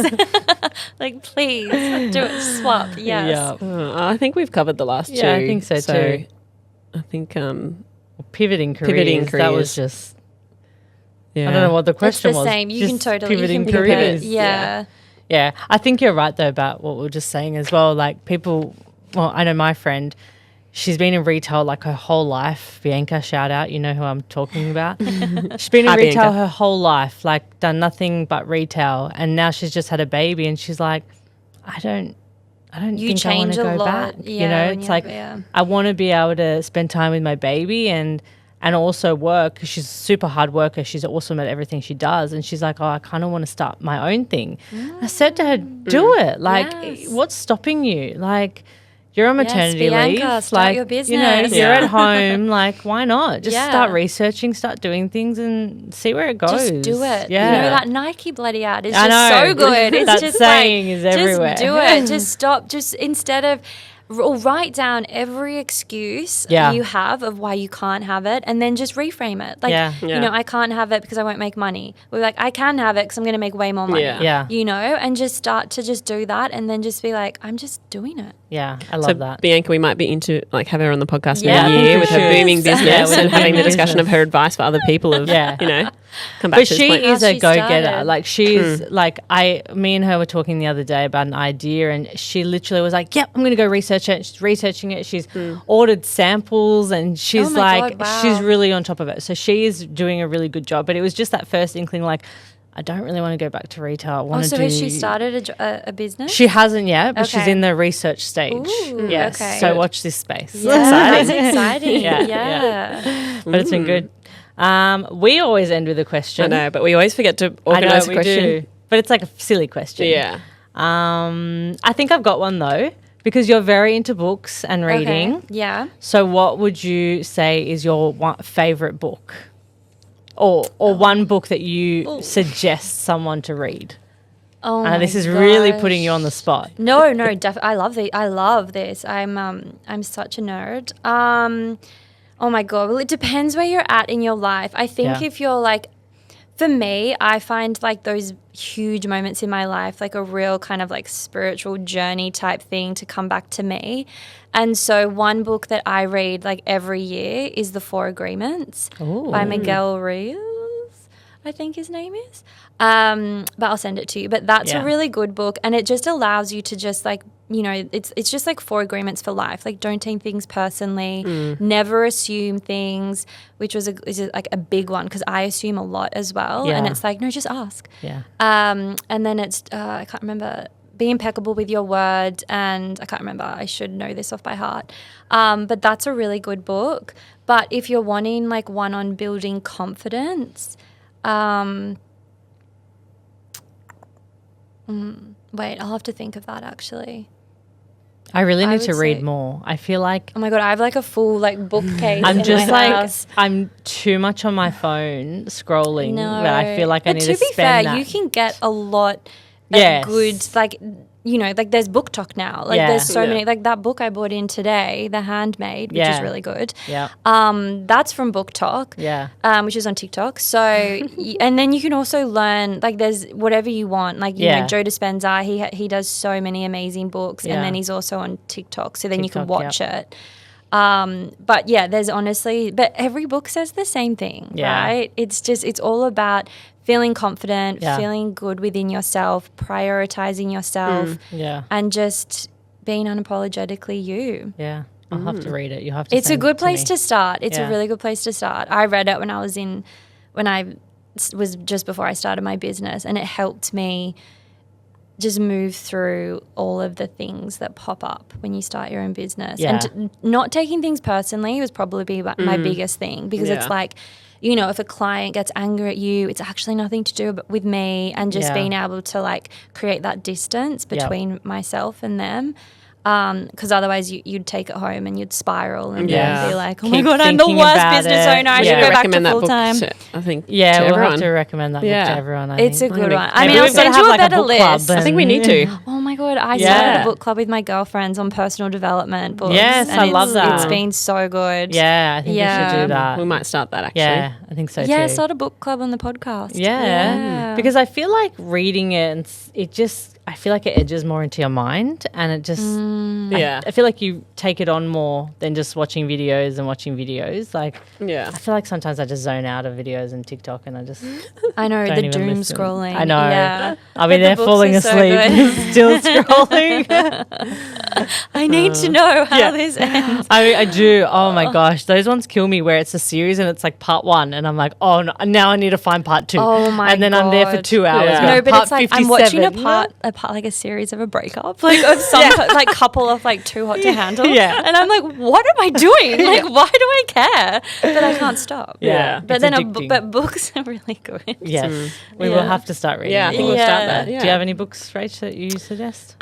like please do it. Swap. Yes. Yeah. I think we've covered the last two. Yeah, I think so too. I think, Pivoting careers. Pivoting That was careers. just, yeah. I don't know what the It's question the was. same. You can Just totally pivoting you can careers. pivot. Yeah. Yeah, I think you're right though about what we were just saying as well. Like people, well, I know my friend, she's been in retail like her whole life. Bianca, shout out, you know who I'm talking about. She's been in Hi, retail Bianca. her whole life, like done nothing but retail, and now she's just had a baby, and she's like, I don't You think I want change to a go lot. back. Yeah, You know, when it's you're- like yeah. I want to be able to spend time with my baby and also work 'cause she's a super hard worker. She's awesome at everything she does. And she's like, oh, I kind of want to start my own thing. I said to her, do it. Like, Yes. what's stopping you? Like, you're on maternity Bianca, leave. start Like, your you know, business. you're Yeah. at home. Like, why not? Just Yeah. start researching, start doing things and see where it goes. Just do it. Yeah. You know, that Nike bloody ad is I just know. so good. It's That just saying like, is everywhere. Just do it. Just stop. Just instead of or write down every excuse Yeah. you have of why you can't have it and then just reframe it. Like, Yeah. you Yeah. know, I can't have it because I won't make money. We're like, I can have it because I'm going to make way more money. Yeah. Yeah. You know, and just start to just do that and then just be like, I'm just doing it. Yeah, I love So that. Bianca, we might be into like have her on the podcast Yeah, in I a think year we with her should. booming Yeah, business with and her having the booming discussion business. of her advice for other people of, Yeah. you know, come back But to this she point. is How a she go-getter. started. Like she's like me and her were talking the other day about an idea, and she literally was like, "Yep, I'm going to go research it." She's researching it. She's ordered samples, and she's Oh my like, God, wow. she's really on top of it. So she is doing a really good job. But it was just that first inkling, like, I don't really want to go back to retail. I want to Also, do. has she started a business? She hasn't yet, but she's Okay. in the research stage. Ooh, yes. okay. So Good. watch this space. Yeah, that's exciting. Yeah, yeah. But it's been good. We always end with a question. I know, but we always forget to I organise know a we question. do, but it's like a silly question. Yeah. I think I've got one though, because you're very into books and reading. Okay. Yeah. So, what would you say is your favorite book, or one book that you suggest someone to read? Oh, This my is really gosh. putting you on the spot. No, I love this. I'm such a nerd. Oh my God. Well, it depends where you're at in your life. I think Yeah. if you're like, for me, I find like those huge moments in my life, like a real kind of like spiritual journey type thing to come back to me. And so one book that I read like every year is The Four Agreements by Miguel Ruiz, I think his name is. But I'll send it to you. But that's Yeah. a really good book, and it just allows you to just like, you know, it's just like 4 agreements for life. Like, don't take things personally, never assume things, which was like a big one because I assume a lot as well. And Yeah. it's like, no, just ask. Yeah. And then it's I can't remember. Be impeccable with your word, and I can't remember. I should know this off by heart. But that's a really good book. But if you're wanting like one on building confidence. Wait, I'll have to think of that actually. I really need would to read say- more. I feel like Oh my God, I have like a full like bookcase I'm in just my like house. I'm too much on my phone scrolling. No. But I feel like I But need to to be spend fair, that. you can get a lot Yes. of good, like, you know, like there's Book Talk now. Like Yeah. there's so Yeah. many, like that book I bought in today, The Handmaid, which is Yeah. really good. Yeah. That's from Book Talk. Yeah. Which is on TikTok. So, and then you can also learn, like, there's whatever you want. Like, you Yeah. know, Joe Dispenza, he does so many amazing books, Yeah. and then he's also on TikTok. So then you can TikTok, watch it. But yeah, there's honestly, but every book says the same thing, Yeah. right? It's all about feeling confident, Yeah. feeling good within yourself, prioritizing yourself, Yeah. and just being unapologetically you. Yeah. I'll have to read it. You have to. It's a send good it place me. to start. It's Yeah. a really good place to start. I read it when I was just before I started my business, and it helped me just move through all of the things that pop up when you start your own business. Yeah. And not taking things personally was probably my biggest thing, because it's Yeah. like, you know, if a client gets angry at you, it's actually nothing to do with me, and just Yeah. being able to like create that distance Yep. between myself and them. Because otherwise you'd take it home and you'd spiral and Yeah. then be like, oh my Keep God, I'm the thinking worst about business it. owner. I Yeah. should go back to recommend that full book time. to, I think, Yeah, to we'll everyone. have to recommend that book Yeah. to everyone. I It's a think. good Maybe- one. I Maybe mean, I'll we've gotta send have you a like better book club list. I think we need to. Oh my God, I Yeah. started a book club with my girlfriends on personal development books. Yes, and I love it's that. It's been so good. Yeah, I think we Yeah. should do that. We might start that actually. Yeah, I think so Yeah, too. start a book club on the podcast. Yeah. Because I feel like reading it, and it just, I feel like it edges more into your mind, and it just, Yeah. I feel like you take it on more than just watching videos. Like, Yeah. I feel like sometimes I just zone out of videos and TikTok, and I just I know, don't the even doom listen. scrolling. I know. Yeah. I'll be But the there books falling are so asleep, good. still scrolling. I need to know how yeah. this ends. I do. Oh my gosh, those ones kill me. Where it's a series and it's like part 1, and I'm like, oh no, now I need to find part 2. Oh my And then I'm there for God. 2 hours. Yeah. going, No, but part it's like 57. I'm watching a part like a series of a breakup, like of some like couple of like Too Hot to Handle. Yeah. And I'm like, what am I doing? Like, why do I care? But I can't stop. Yeah. But it's then, addicting. but books are really good. Yes, we will Yeah. have to start reading. Yeah, I think we'll Yeah. start that. Yeah. Do you have any books, Rach, that you suggest?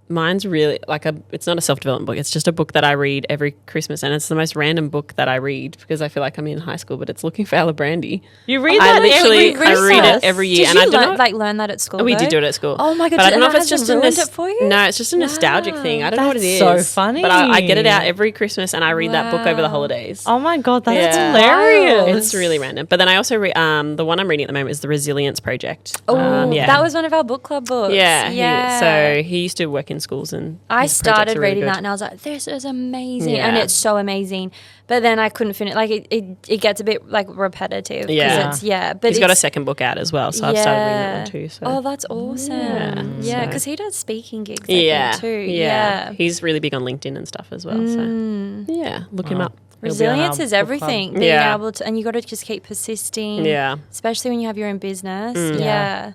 Mine's really like it's not a self-development book. It's just a book that I read every Christmas, and it's the most random book that I read because I feel like I'm in high school, but it's Looking for Ella Brandy. You read I that literally every I read it Christmas? every year, Did and I you don't know. learn that at school? We did though? do it at school. Oh my God, But I don't know and if it's that just hasn't a ruined it for you? No, it's just a nostalgic thing. I don't know what it is. That's so funny. But I get it out every Christmas, and I read that book over the Wow. holidays. Oh my God, that's Yeah. hilarious. It's really random. But then I also read the one I'm reading at the moment is The Resilience Project. Oh, yeah. that was one of our book club books. Yeah. So he used to work in schools, and I his projects started are really reading good. that and I was like, this is amazing. Yeah. And it's so amazing. But then I couldn't finish. Like, it gets a bit, like, repetitive. 'cause Yeah. It's, yeah. But He's got a it's- second book out as well, so I've started reading that one too. So. Oh, that's awesome. Yeah, so- because he does speaking gigs, I think, too. Yeah. He's really big on LinkedIn and stuff as well. So yeah, look him up. He'll be on Resilience our is book everything. club. Being Yeah. able to, and you got to just keep persisting. Yeah. Especially when you have your own business. Yeah. Yeah.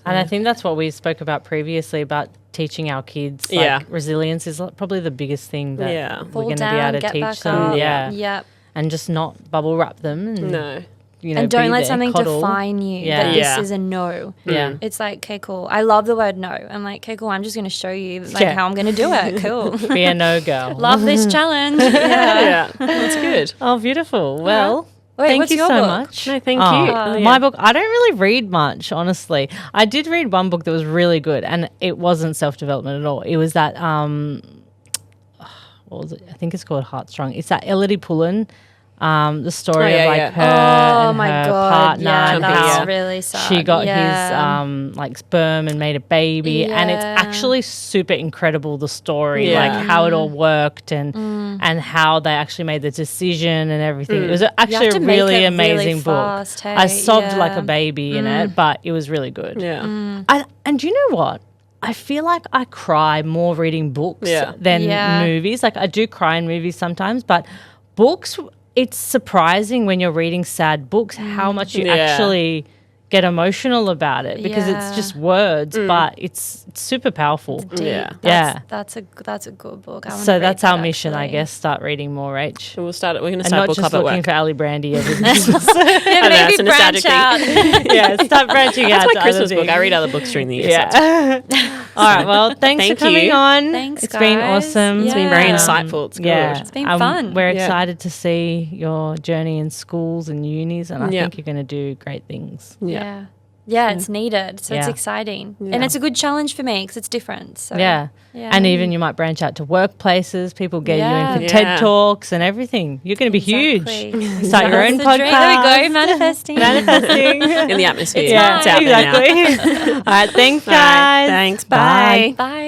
And I think that's what we spoke about previously about teaching our kids. Like, Yeah. resilience is probably the biggest thing that Yeah. we're Fall going to down, be able to get teach back them. up. Yeah. Yep. And just not bubble wrap them. And, No. you know, And don't be let there, something coddle. define you Yeah. that Yeah. this is a no. Yeah. It's like, okay, cool. I love the word no. I'm like, okay, cool. I'm just going to show you like Yeah. how I'm going to do it. Cool. Be a no girl. Love this challenge. Yeah. Yeah, that's good. Oh, beautiful. Well, Wait, thank what's you your so book? much. No, thank Oh, you. My book, I don't really read much, honestly. I did read one book that was really good, and it wasn't self-development at all. It was that, what was it? I think it's called Heartstrong. It's that Elodie Pullen, the story Oh, yeah, of like yeah. her Oh and my her God. partner Yeah, and that's how really sad. she got Yeah. his like sperm and made a baby, and it's Yeah. actually super incredible, the story, Yeah. like how it all worked and how they actually made the decision and everything. It was actually have a to make really it amazing really book. fast, hey? I sobbed Yeah. like a baby in it, but it was really good. Yeah. And do you know what? I feel like I cry more reading books Yeah. than Yeah. movies. Like I do cry in movies sometimes, but books, it's surprising when you're reading sad books how much you Yeah. actually get emotional about it because Yeah. it's just words, but it's super powerful. Yeah. That's a good book. I wanna So read that's that, our mission, I actually. guess. Start reading more, Rach. So we're going to And start not book just club at looking work. for Ali Brandy every Yeah, know, maybe it's a branch nostalgic out. yeah, start branching out. That's to my other Christmas book. I things. read other books during the year. Yeah. All right. Well, thanks Thank for coming you. on. Thanks, It's been guys. awesome. It's been very Yeah. insightful. It's good. Yeah, It's been fun. We're Yeah. excited to see your journey in schools and unis, and I Yeah. think you're going to do great things. Yeah. Yeah, it's needed. So it's Yeah. exciting. Yeah. And it's a good challenge for me because it's different. So Yeah. Yeah. And even you might branch out to workplaces. People get you in for Yeah. TED Talks and everything. You're going to be Exactly. huge. Start your own That's the dream. podcast. There we go, manifesting. Manifesting. In the atmosphere. Yeah, It's out there now. exactly. All right. Thanks, All right, guys. thanks. Bye. Bye.